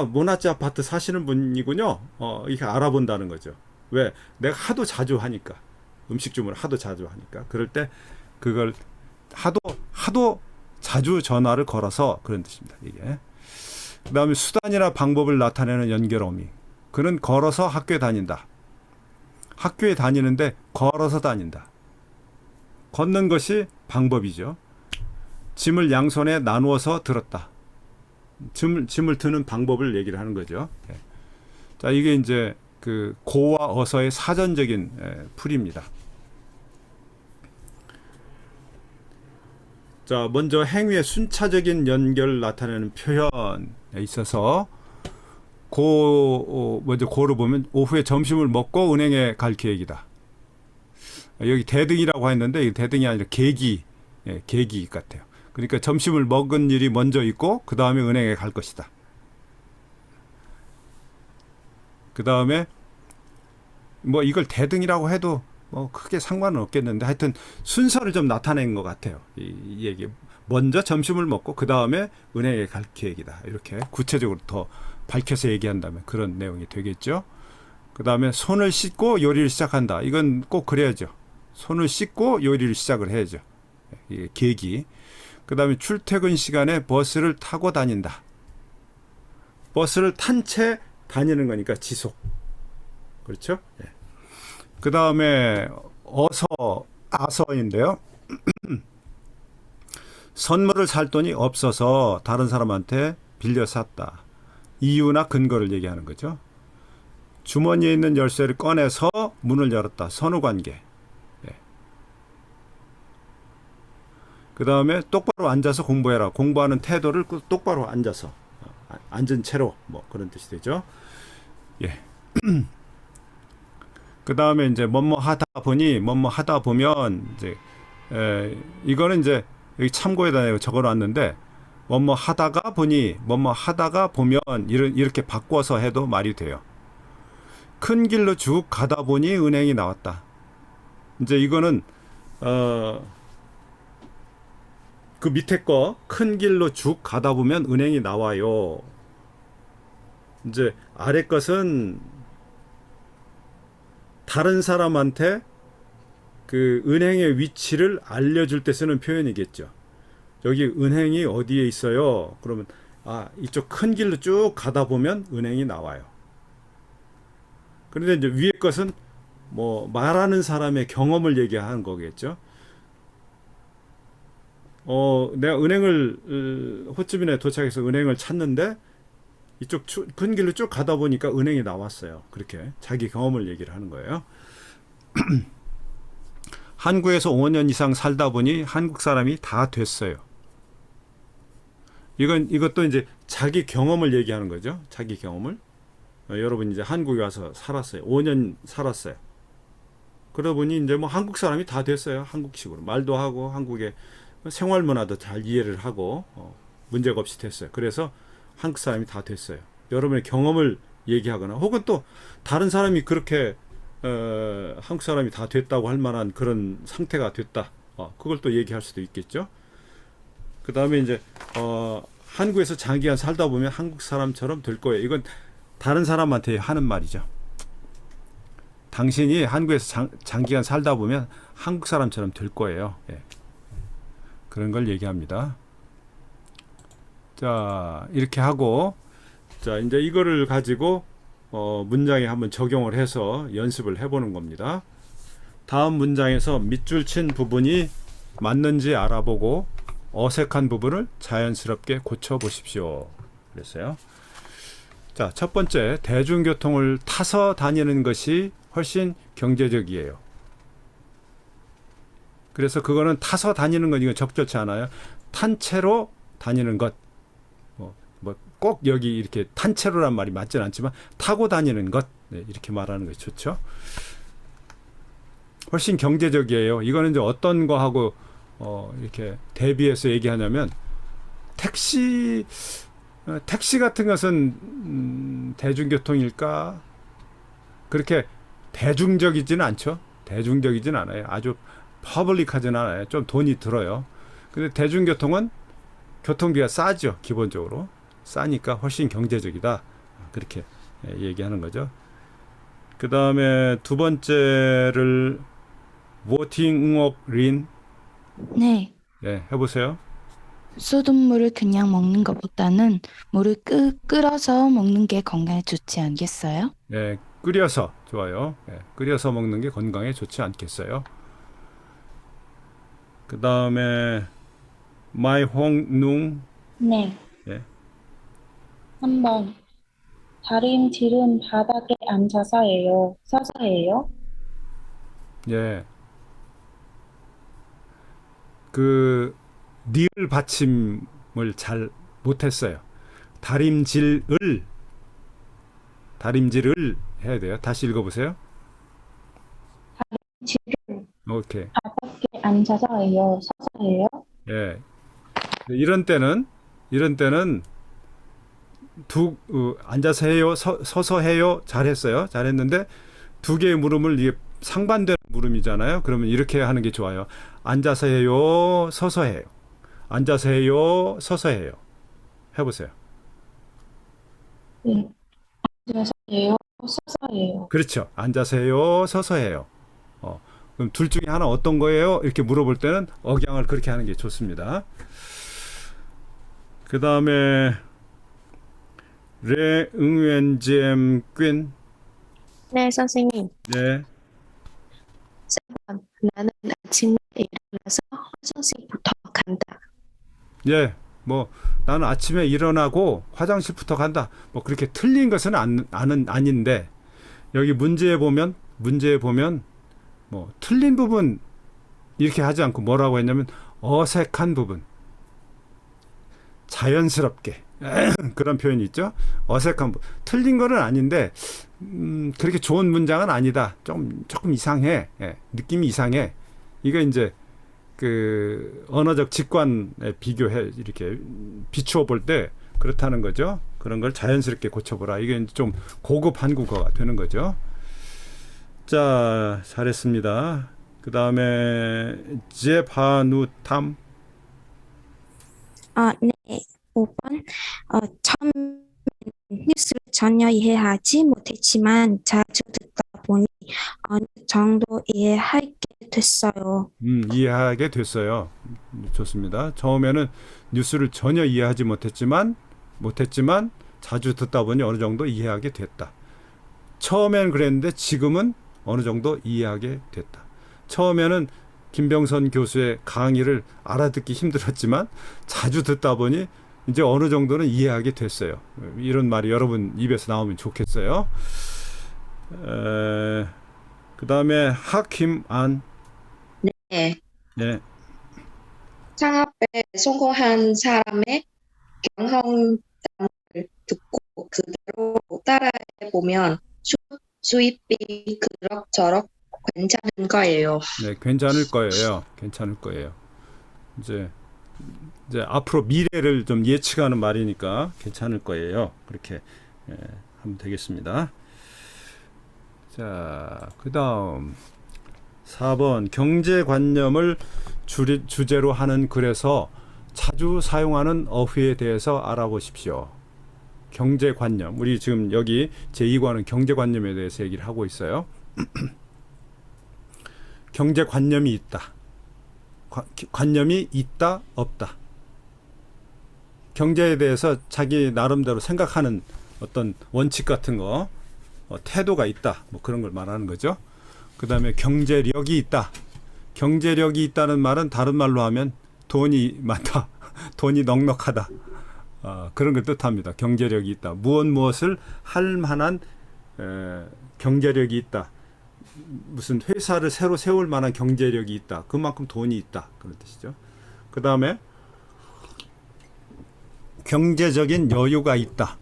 모나찌 아파트 사시는 분이군요. 이렇게 알아본다는 거죠. 왜? 내가 하도 자주 하니까. 음식 주문을 하도 자주 하니까. 그럴 때 그걸 하도 자주 전화를 걸어서 그런 뜻입니다. 이게. 그 다음에 수단이나 방법을 나타내는 연결어미. 그는 걸어서 학교에 다닌다. 학교에 다니는데 걸어서 다닌다. 걷는 것이 방법이죠. 짐을 양손에 나누어서 들었다. 짐을 드는 방법을 얘기를 하는 거죠. 자, 이게 이제 고와 어서의 사전적인 풀이입니다. 자, 먼저 행위의 순차적인 연결을 나타내는 표현에 있어서 먼저 고를 보면 오후에 점심을 먹고 은행에 갈 계획이다. 여기 대등이라고 했는데 이 대등이 아니라 계기 같아요. 그러니까 점심을 먹은 일이 먼저 있고 그 다음에 은행에 갈 것이다. 그 다음에 뭐 이걸 대등이라고 해도 뭐 크게 상관은 없겠는데 하여튼 순서를 좀 나타낸 것 같아요. 이 얘기. 먼저 점심을 먹고 그 다음에 은행에 갈 계획이다. 이렇게 구체적으로 더 밝혀서 얘기한다면 그런 내용이 되겠죠. 그 다음에 손을 씻고 요리를 시작한다. 이건 꼭 그래야죠. 손을 씻고 요리를 시작을 해야죠. 이게 계기. 그 다음에 출퇴근 시간에 버스를 타고 다닌다. 버스를 탄 채 다니는 거니까 지속. 그렇죠? 예. 그 다음에 아서인데요. 선물을 살 돈이 없어서 다른 사람한테 빌려 샀다. 이유나 근거를 얘기하는 거죠. 주머니에 있는 열쇠를 꺼내서 문을 열었다. 선후관계. 예. 그 다음에 똑바로 앉아서 공부해라. 공부하는 태도를 똑바로 앉아서, 앉은 채로, 뭐 그런 뜻이 되죠. 예. 그 다음에 이제 뭐뭐 하다 보면 이제 이거는 이제 여기 참고에다 적어놨는데 뭐뭐 하다가 보면 이렇게 바꿔서 해도 말이 돼요. 큰 길로 쭉 가다 보니 은행이 나왔다. 이제 이거는 그 밑에 거 큰 길로 쭉 가다 보면 은행이 나와요. 이제 아래 것은 다른 사람한테 그 은행의 위치를 알려줄 때 쓰는 표현이겠죠. 여기 은행이 어디에 있어요? 그러면 이쪽 큰 길로 쭉 가다 보면 은행이 나와요. 그런데 이제 위에 것은 뭐 말하는 사람의 경험을 얘기하는 거겠죠. 내가 은행을 호치민에 도착해서 은행을 찾는데 이쪽 큰 길로 쭉 가다 보니까 은행이 나왔어요. 그렇게 자기 경험을 얘기를 하는 거예요. 한국에서 5년 이상 살다 보니 한국 사람이 다 됐어요. 이것도 이제 자기 경험을 얘기하는 거죠. 자기 경험을. 여러분 이제 한국에 와서 살았어요. 5년 살았어요. 그러다 보니 이제 뭐 한국 사람이 다 됐어요. 한국식으로 말도 하고 한국의 생활 문화도 잘 이해를 하고 문제가 없이 됐어요. 그래서 한국 사람이 다 됐어요. 여러분의 경험을 얘기하거나 혹은 또 다른 사람이 그렇게 한국 사람이 다 됐다고 할 만한 그런 상태가 됐다. 그걸 또 얘기할 수도 있겠죠. 그 다음에 이제 한국에서 장기간 살다 보면 한국 사람처럼 될 거예요. 이건 다른 사람한테 하는 말이죠. 당신이 한국에서 장기간 살다 보면 한국 사람처럼 될 거예요. 예. 그런 걸 얘기합니다. 자, 이렇게 하고, 자, 이제 이거를 가지고, 문장에 한번 적용을 해서 연습을 해보는 겁니다. 다음 문장에서 밑줄 친 부분이 맞는지 알아보고, 어색한 부분을 자연스럽게 고쳐보십시오. 그랬어요. 자, 첫 번째, 대중교통을 타서 다니는 것이 훨씬 경제적이에요. 그래서 그거는 타서 다니는 건 이건 적절치 않아요. 탄 채로 다니는 것. 꼭 여기 이렇게 탄 채로란 말이 맞진 않지만 타고 다니는 것. 네, 이렇게 말하는 것이 좋죠. 훨씬 경제적이에요. 이거는 이제 어떤 거하고 이렇게 대비해서 얘기하냐면 택시 같은 것은 대중교통일까? 그렇게 대중적이지는 않죠. 대중적이진 않아요. 아주 퍼블릭하진 않아요. 좀 돈이 들어요. 근데 대중교통은 교통비가 싸죠. 기본적으로. 싸니까 훨씬 경제적이다. 그렇게 얘기하는 거죠. 그 다음에 두 번째를 워팅 응옥 린. 네, 해보세요. 수돗물을 그냥 먹는 것보다는 물을 끓여서 먹는 게 건강에 좋지 않겠어요? 끓여서 좋아요. 끓여서 먹는 게 건강에 좋지 않겠어요. 그 다음에 마이 홍농. 네. 예. 3번. 다림질은 바닥에 앉아서 해요? 서서 해요? 예. 그 니을 받침을 잘 못했어요. 다림질을 해야 돼요. 다시 읽어보세요. 다림질을 오케이. 바닥에 앉아서 해요? 서서 해요? 예. 이런 때는 앉아서 해요, 서서 해요. 잘했어요. 잘했는데 두 개의 물음을 이게 상반되는 물음이잖아요. 그러면 이렇게 하는 게 좋아요. 앉아서 해요, 서서 해요. 앉아서 해요, 서서 해요. 해보세요. 네. 앉아서 해요? 서서 해요? 그렇죠. 앉아서 해요, 서서 해요. 그럼 둘 중에 하나 어떤 거예요? 이렇게 물어볼 때는 억양을 그렇게 하는 게 좋습니다. 그 다음에 레 응웬지엠 퀸. 네, 선생님. 네. 4번. 나는 아침에 일어나서 화장실부터 간다. 예. 뭐 나는 아침에 일어나고 화장실부터 간다. 뭐 그렇게 틀린 것은 아닌데 여기 문제에 보면 뭐 틀린 부분 이렇게 하지 않고 뭐라고 했냐면 어색한 부분, 자연스럽게 그런 표현이 있죠. 어색한 부분. 틀린 거는 아닌데 그렇게 좋은 문장은 아니다. 조금 이상해. 예, 느낌이 이상해. 이거 이제 그 언어적 직관에 비교해 이렇게 비추어 볼 때 그렇다는 거죠. 그런 걸 자연스럽게 고쳐보라. 이게 이제 좀 고급 한국어가 되는 거죠. 자, 잘했습니다. 그 다음에 제파누탐. 네, 5번. 처음 뉴스를 전혀 이해하지 못했지만 자주 듣다 보니 어느 정도 이해하게 됐어요. 이해하게 됐어요. 좋습니다. 처음에는 뉴스를 전혀 이해하지 못했지만 자주 듣다 보니 어느 정도 이해하게 됐다. 처음에는 그랬는데 지금은 어느 정도 이해하게 됐다. 처음에는 김병선 교수의 강의를 알아듣기 힘들었지만 자주 듣다 보니 이제 어느 정도는 이해하게 됐어요. 이런 말이 여러분 입에서 나오면 좋겠어요. 그 다음에 하킴안. 네. 네. 창업에 성공한 사람의 경험담을 듣고 그대로 따라해보면 수입이 그럭저럭 괜찮은 거예요. 네, 괜찮을 거예요. 괜찮을 거예요. 이제 앞으로 미래를 좀 예측하는 말이니까 괜찮을 거예요. 그렇게 하면 되겠습니다. 자, 그 다음 4번 경제관념을 주제로 하는 글에서 자주 사용하는 어휘에 대해서 알아보십시오. 경제관념. 우리 지금 여기 제2과는 경제관념에 대해서 얘기를 하고 있어요. 경제관념이 있다. 관념이 있다, 없다. 경제에 대해서 자기 나름대로 생각하는 어떤 원칙 같은 거, 태도가 있다. 뭐 그런 걸 말하는 거죠. 그 다음에 경제력이 있다. 경제력이 있다는 말은 다른 말로 하면 돈이 많다. 돈이 넉넉하다. 그런 걸 뜻합니다. 경제력이 있다. 무엇을 할 만한 경제력이 있다. 무슨 회사를 새로 세울 만한 경제력이 있다. 그만큼 돈이 있다. 그런 뜻이죠. 그 다음에 경제적인 여유가 있다.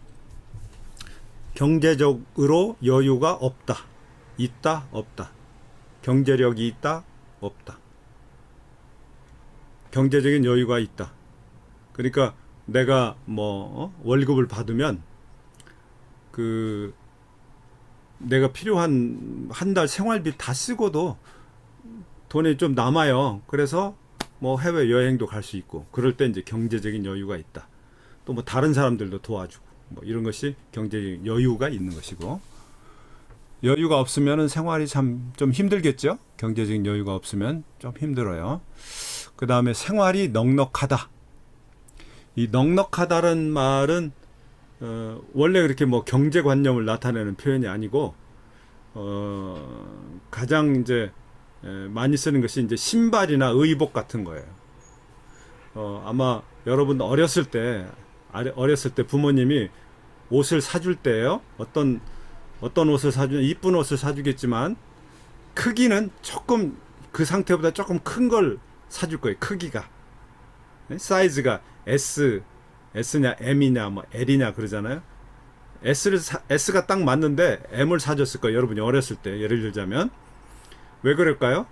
경제적으로 여유가 없다. 있다, 없다. 경제력이 있다, 없다. 경제적인 여유가 있다. 그러니까 내가 뭐 월급을 받으면 내가 필요한 한 달 생활비 다 쓰고도 돈이 좀 남아요. 그래서 뭐 해외 여행도 갈 수 있고 그럴 때 이제 경제적인 여유가 있다. 또 뭐 다른 사람들도 도와주고 뭐 이런 것이 경제적인 여유가 있는 것이고, 여유가 없으면은 생활이 참 좀 힘들겠죠. 경제적인 여유가 없으면 좀 힘들어요. 그 다음에 생활이 넉넉하다. 이 넉넉하다는 말은 원래 그렇게 뭐 경제관념을 나타내는 표현이 아니고 가장 이제 많이 쓰는 것이 이제 신발이나 의복 같은 거예요. 아마 여러분 어렸을 때 부모님이 옷을 사줄 때요. 어떤 옷을 사주냐, 이쁜 옷을 사주겠지만 크기는 조금 그 상태보다 조금 큰 걸 사줄 거예요. 크기가 사이즈가 S냐 M이냐 뭐 L이냐 그러잖아요. S가 딱 맞는데 M을 사줬을 거예요. 여러분이 어렸을 때 예를 들자면 왜 그럴까요?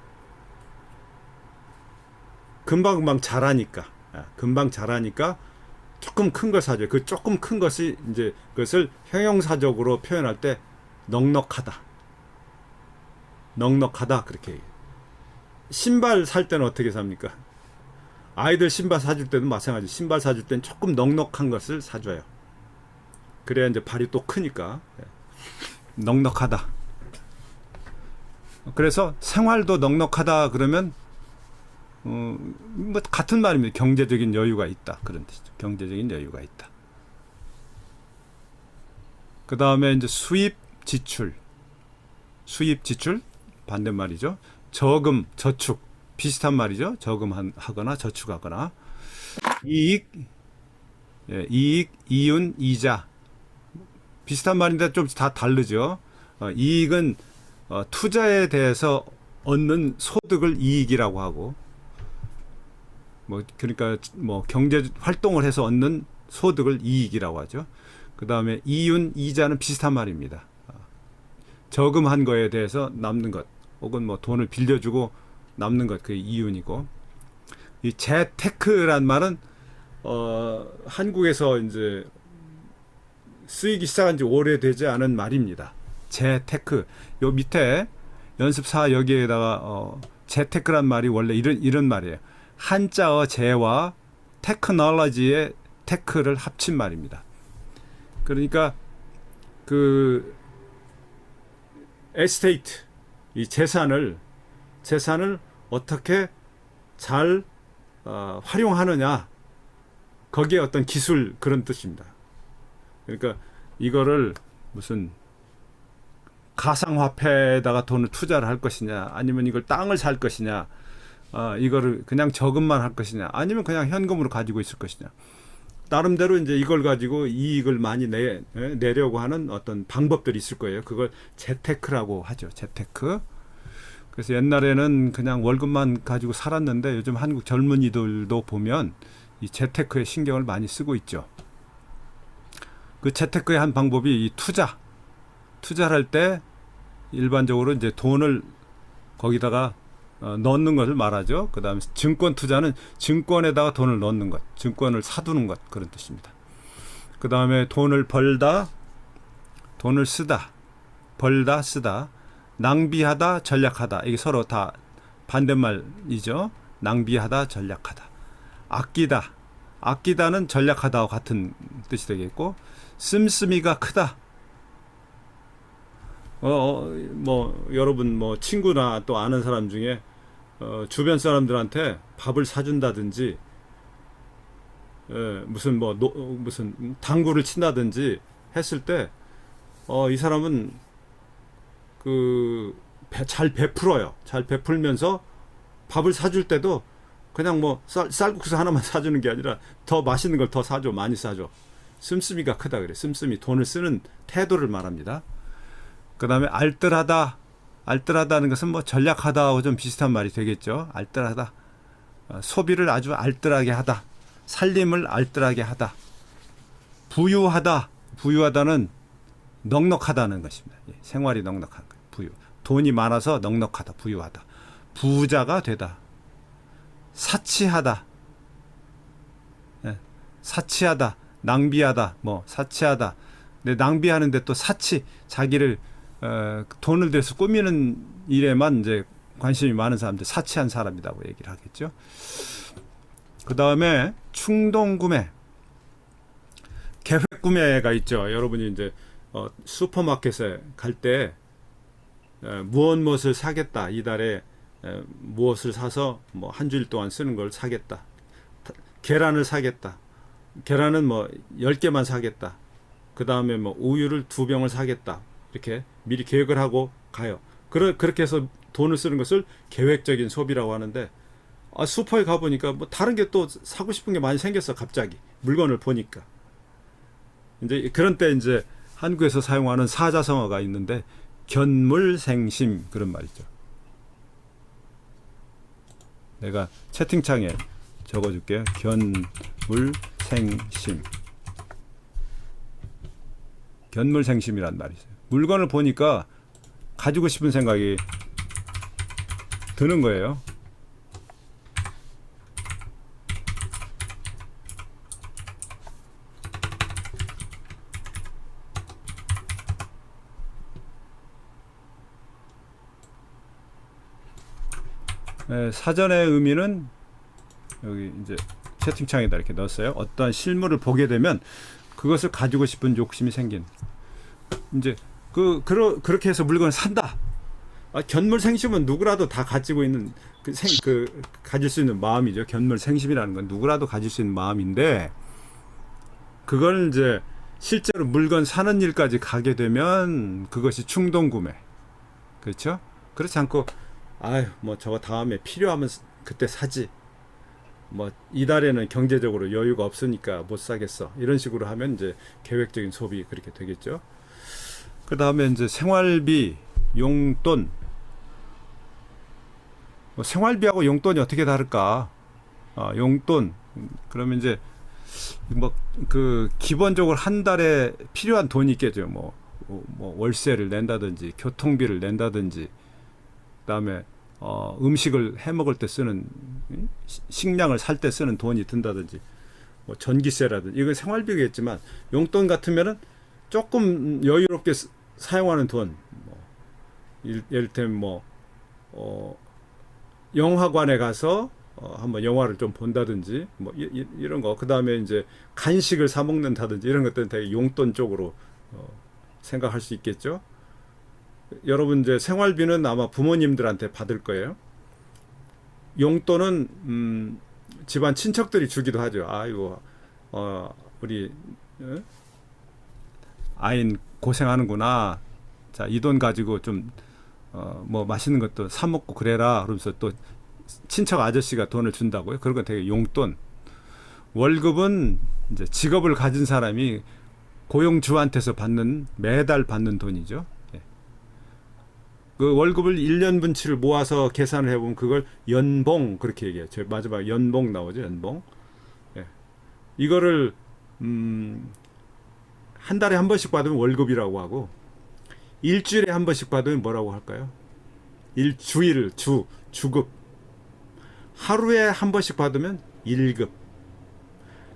금방 자라니까 조금 큰 걸 사줘요. 그 조금 큰 것이 이제 그것을 형용사적으로 표현할 때 넉넉하다 그렇게 얘기해요. 신발 살 때는 어떻게 삽니까? 아이들 신발 사줄 때도 마찬가지. 신발 사줄 때는 조금 넉넉한 것을 사줘요. 그래야 이제 발이 또 크니까. 넉넉하다. 그래서 생활도 넉넉하다 그러면 뭐 같은 말입니다. 경제적인 여유가 있다 그런 뜻이죠. 경제적인 여유가 있다. 그 다음에 이제 수입 지출 반대말이죠. 저금 저축 비슷한 말이죠. 저금하거나 저축하거나 이익 이윤 이자 비슷한 말인데 좀 다 다르죠. 이익은 투자에 대해서 얻는 소득을 이익이라고 하고 그러니까 경제 활동을 해서 얻는 소득을 이익이라고 하죠. 그 다음에 이윤 이자는 비슷한 말입니다. 저금한 거에 대해서 남는 것 혹은 돈을 빌려주고 남는 것 그게 이윤이고 이 재테크란 말은 한국에서 이제 쓰이기 시작한 지 오래되지 않은 말입니다. 재테크 요 밑에 연습사 여기에다가 재테크란 말이 원래 이런 말이에요. 한자어 재와 테크놀로지의 테크를 합친 말입니다. 그러니까 그 에스테이트 이 재산을 어떻게 잘 활용하느냐 거기에 어떤 기술 그런 뜻입니다. 그러니까 이거를 무슨 가상화폐에다가 돈을 투자를 할 것이냐 아니면 이걸 땅을 살 것이냐 이거를 그냥 저금만 할 것이냐 아니면 그냥 현금으로 가지고 있을 것이냐 나름대로 이제 이걸 가지고 이익을 많이 내려고 하는 어떤 방법들이 있을 거예요. 그걸 재테크라고 하죠. 재테크. 그래서 옛날에는 그냥 월급만 가지고 살았는데 요즘 한국 젊은이들도 보면 이 재테크에 신경을 많이 쓰고 있죠. 그 재테크의 한 방법이 이 투자를 할 때 일반적으로 이제 돈을 거기다가 넣는 것을 말하죠. 그 다음에 증권 투자는 증권에다가 돈을 넣는 것, 증권을 사두는 것 그런 뜻입니다. 그 다음에 돈을 벌다, 돈을 쓰다, 벌다, 쓰다, 낭비하다, 전략하다 이게 서로 다 반대말이죠. 낭비하다, 전략하다. 아끼다는 전략하다와 같은 뜻이 되겠고 씀씀이가 크다. 여러분 친구나 또 아는 사람 중에 주변 사람들한테 밥을 사준다든지 무슨 당구를 친다든지 했을 때 이 사람은 잘 베풀어요. 잘 베풀면서 밥을 사줄 때도 그냥 쌀국수 하나만 사주는 게 아니라 더 맛있는 걸 더 사줘. 많이 사줘. 씀씀이가 크다 그래. 씀씀이 돈을 쓰는 태도를 말합니다. 그 다음에 알뜰하다는 것은 전략하다하고 좀 비슷한 말이 되겠죠. 알뜰하다. 소비를 아주 알뜰하게 하다. 살림을 알뜰하게 하다. 부유하다는 넉넉하다는 것입니다. 생활이 넉넉한 거예요. 부유. 돈이 많아서 넉넉하다. 부유하다. 부자가 되다. 사치하다. 사치하다. 낭비하다. 사치하다. 근데 낭비하는데 또 자기를 돈을 들여서 꾸미는 일에만 이제 관심이 많은 사람들 사치한 사람이라고 얘기를 하겠죠. 그 다음에 충동 구매, 계획 구매가 있죠. 여러분이 이제 슈퍼마켓에 갈 때 무엇을 사겠다. 이달에 무엇을 사서 한 주일 동안 쓰는 걸 사겠다. 계란을 사겠다. 계란은 10개만 사겠다. 그 다음에 우유를 2병을 사겠다. 이렇게 미리 계획을 하고 가요. 그렇게 해서 돈을 쓰는 것을 계획적인 소비라고 하는데 슈퍼에 가보니까 다른 게 또 사고 싶은 게 많이 생겼어. 갑자기 물건을 보니까 이제 그런 때 이제 한국에서 사용하는 사자성어가 있는데 견물생심 그런 말이죠. 내가 채팅창에 적어줄게요. 견물생심. 견물생심이란 말이 있어요. 물건을 보니까 가지고 싶은 생각이 드는 거예요. 사전의 의미는 여기 이제 채팅창에다 이렇게 넣었어요. 어떠한 실물을 보게 되면 그것을 가지고 싶은 욕심이 생긴. 이제 그렇게 해서 물건을 산다. 견물생심은 누구라도 다 가지고 있는 가질 수 있는 마음이죠. 견물생심이라는 건 누구라도 가질 수 있는 마음인데 그걸 이제 실제로 물건 사는 일까지 가게 되면 그것이 충동구매. 그렇죠? 그렇지 않고 아유 뭐 저거 다음에 필요하면 그때 사지. 뭐 이달에는 경제적으로 여유가 없으니까 못 사겠어. 이런 식으로 하면 이제 계획적인 소비 그렇게 되겠죠. 그 다음에 이제 생활비, 용돈. 뭐 생활비하고 용돈이 어떻게 다를까? 용돈. 그러면 이제 뭐 그 기본적으로 한 달에 필요한 돈이 있겠죠. 뭐 월세를 낸다든지 교통비를 낸다든지 그다음에 음식을 해 먹을 때 쓰는 식량을 살 때 쓰는 돈이 든다든지 뭐 전기세라든지 이건 생활비겠지만 용돈 같으면은 조금 여유롭게 사용하는 돈 뭐 예를 들면 뭐 영화관에 가서 한번 영화를 좀 본다든지 뭐 이런 거 그다음에 이제 간식을 사 먹는다든지 이런 것들은 되게 용돈 쪽으로 생각할 수 있겠죠. 여러분 이제 생활비는 아마 부모님들한테 받을 거예요. 용돈은 집안 친척들이 주기도 하죠. 아이고 우리 아인 고생하는구나. 자, 이 돈 가지고 좀 뭐 맛있는 것도 사 먹고 그래라. 그러면서 또 친척 아저씨가 돈을 준다고요. 그런 건 되게 용돈. 월급은 이제 직업을 가진 사람이 고용주한테서 받는 매달 받는 돈이죠. 예. 그 월급을 1년분치를 모아서 계산을 해보면 그걸 연봉 그렇게 얘기해요. 저 마지막 연봉 나오죠. 연봉. 예. 이거를 한 달에 한 번씩 받으면 월급이라고 하고 일주일에 한 번씩 받으면 뭐라고 할까요? 일주일 주급. 하루에 한 번씩 받으면 1급.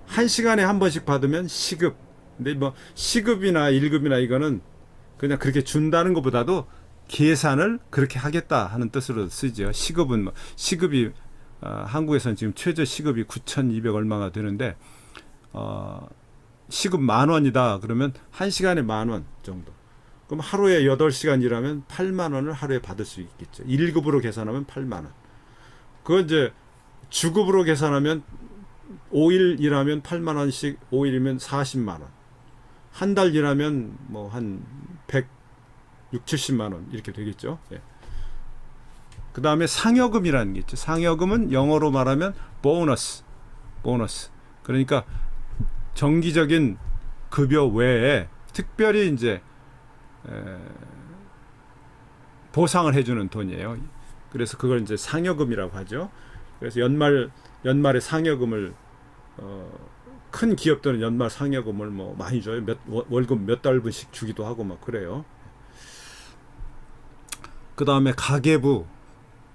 한 시간에 한 번씩 받으면 시급. 근데 뭐 시급이나 1급이나 이거는 그냥 그렇게 준다는 것보다도 계산을 그렇게 하겠다 하는 뜻으로 쓰죠. 시급은 뭐 시급이 한국에서는 지금 최저 시급이 9,200 얼마가 되는데 시급 10,000원이다. 그러면 한 시간에 10,000원 정도. 그럼 하루에 8시간 일하면 8만 원을 하루에 받을 수 있겠죠. 1급으로 계산하면 8만 원. 그거 이제 주급으로 계산하면 5일 일하면 8만 원씩 5일이면 40만 원. 한 달 일하면 뭐 한 160, 70만 원 이렇게 되겠죠. 예. 그 다음에 상여금이라는 게 있죠. 상여금은 영어로 말하면 보너스. 그러니까 정기적인 급여 외에 특별히 이제 보상을 해주는 돈이에요. 그래서 그걸 이제 상여금이라고 하죠. 그래서 연말에 상여금을 큰 기업들은 연말 상여금을 뭐 많이 줘요. 월급 몇 달분씩 주기도 하고 막 그래요. 그 다음에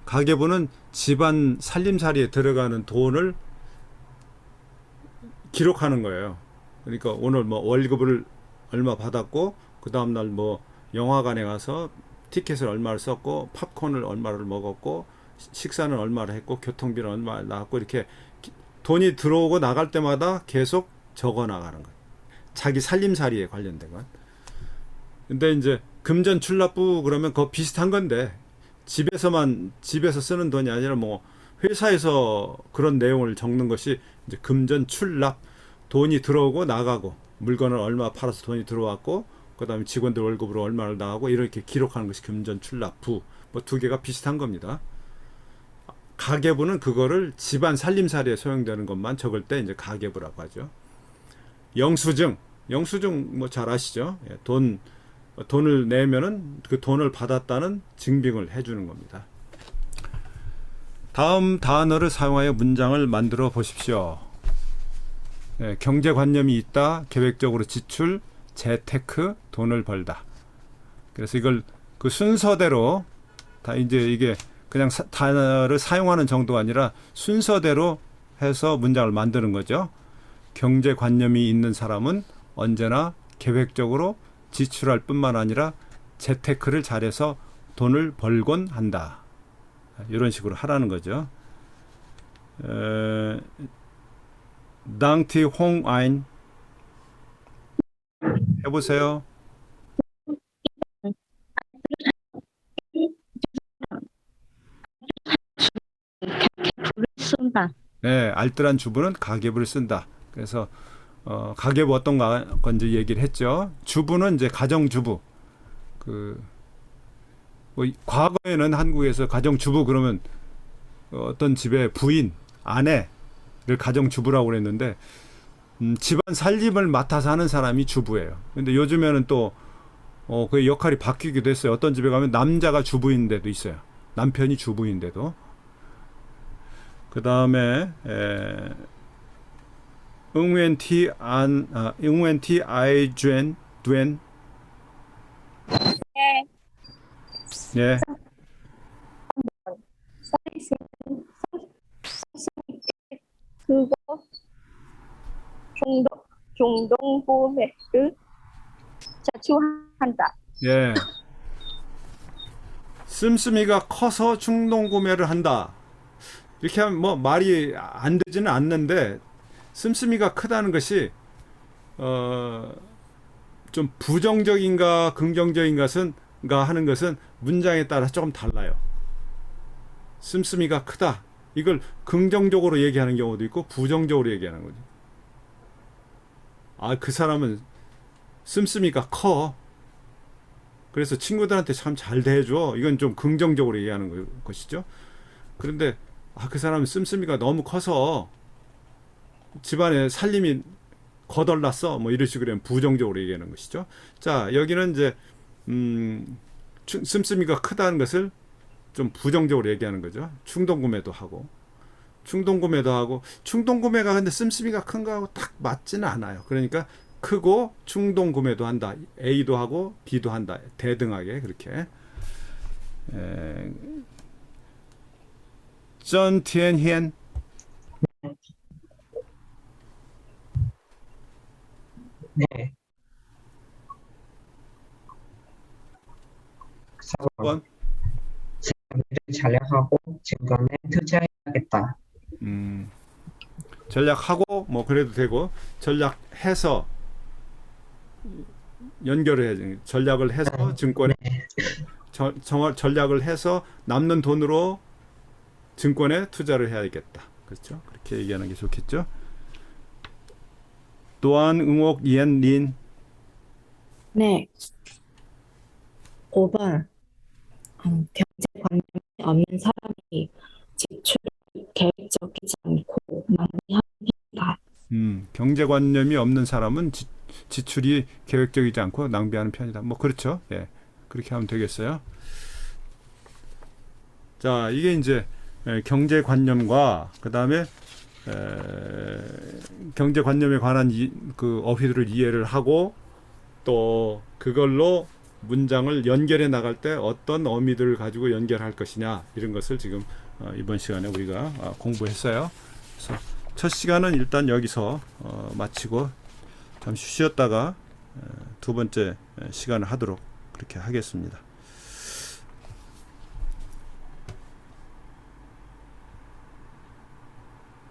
가계부는 집안 살림살이에 들어가는 돈을 기록하는 거예요. 그러니까 오늘 뭐 월급을 얼마 받았고 그 다음날 뭐 영화관에 가서 티켓을 얼마를 썼고 팝콘을 얼마를 먹었고 식사는 얼마를 했고 교통비는 얼마 나왔고 이렇게 돈이 들어오고 나갈 때마다 계속 적어 나가는 거예요. 자기 살림살이에 관련된 건. 근데 이제 금전출납부 그러면 그거 비슷한 건데 집에서 쓰는 돈이 아니라 뭐 회사에서 그런 내용을 적는 것이 이제 금전출납. 돈이 들어오고 나가고 물건을 얼마 팔아서 돈이 들어왔고 그다음에 직원들 월급으로 얼마를 나가고 이렇게 기록하는 것이 금전출납부. 뭐 두 개가 비슷한 겁니다. 가계부는 그거를 집안 살림살이에 소용되는 것만 적을 때 이제 가계부라고 하죠. 영수증 뭐 잘 아시죠? 예, 돈을 내면은 그 돈을 받았다는 증빙을 해주는 겁니다. 다음 단어를 사용하여 문장을 만들어 보십시오. 예, 경제관념이 있다, 계획적으로 지출, 재테크, 돈을 벌다. 그래서 이걸 그 순서대로 다 이제 이게 그냥 단어를 사용하는 정도가 아니라 순서대로 해서 문장을 만드는 거죠. 경제관념이 있는 사람은 언제나 계획적으로 지출할 뿐만 아니라 재테크를 잘해서 돈을 벌곤 한다. 이런 식으로 하라는 거죠. Dank Hong Ein 해보세요. 쓴다. 네, 알뜰한 주부는 가계부를 쓴다. 그래서 가계부 어떤 건지 얘기를 했죠. 주부는 이제 가정주부. 뭐 과거에는 한국에서 가정주부 그러면 어떤 집의 부인, 아내를 가정주부라고 그랬는데 집안 살림을 맡아서 하는 사람이 주부예요. 근데 요즘에는 또 그 역할이 바뀌기도 했어요. 어떤 집에 가면 남자가 주부인데도 있어요. 남편이 주부인데도. 그 다음에 응웬티 아이쥔 됴. 네. 예. 그거 중동부매를 자주한다. 예. 씀씀이가 커서 충동 구매를 한다. 이렇게 하면 뭐 말이 안 되지는 않는데 씀씀이가 크다는 것이 좀 부정적인가 긍정적인 것은가 하는 것은 문장에 따라 조금 달라요. 씀씀이가 크다. 이걸 긍정적으로 얘기하는 경우도 있고 부정적으로 얘기하는 거죠. 아, 그 사람은 씀씀이가 커. 그래서 친구들한테 참 잘 대해줘. 이건 좀 긍정적으로 얘기하는 것이죠. 그런데 그 사람은 씀씀이가 너무 커서 집안에 살림이 거덜났어. 뭐 이런 식으로 하면 부정적으로 얘기하는 것이죠. 자, 여기는 이제 씀씀이가 크다는 것을 좀 부정적으로 얘기하는 거죠. 충동구매도 하고 충동구매가 근데 씀씀이가 큰 거하고 딱 맞지는 않아요. 그러니까 크고 충동구매도 한다. A도 하고 B도 한다. 대등하게 그렇게. 전티엔히엔. 네. 4번. 경제를 전략하고 증권에 투자해야겠다. 전략하고 뭐 그래도 되고 전략해서 연결을 해야지. 전략을 해서 증권에 전략을 해서 남는 돈으로 증권에 투자를 해야겠다. 그렇죠? 그렇게 얘기하는 게 좋겠죠. 또한 응옥 이엔 네. 5번. 경제관념이 없는 사람이 지출을 계획적이지 않고 낭비하는 편이다. 경제관념이 없는 사람은 지출이 계획적이지 않고 낭비하는 편이다. 뭐 그렇죠. 예, 그렇게 하면 되겠어요. 자, 이게 이제 경제관념과 그 다음에 경제관념에 관한 그 어휘들을 이해를 하고 또 그걸로 문장을 연결해 나갈 때 어떤 어미들을 가지고 연결할 것이냐 이런 것을 지금 이번 시간에 우리가 공부했어요. 그래서 첫 시간은 일단 여기서 마치고 잠시 쉬었다가 두 번째 시간을 하도록 그렇게 하겠습니다.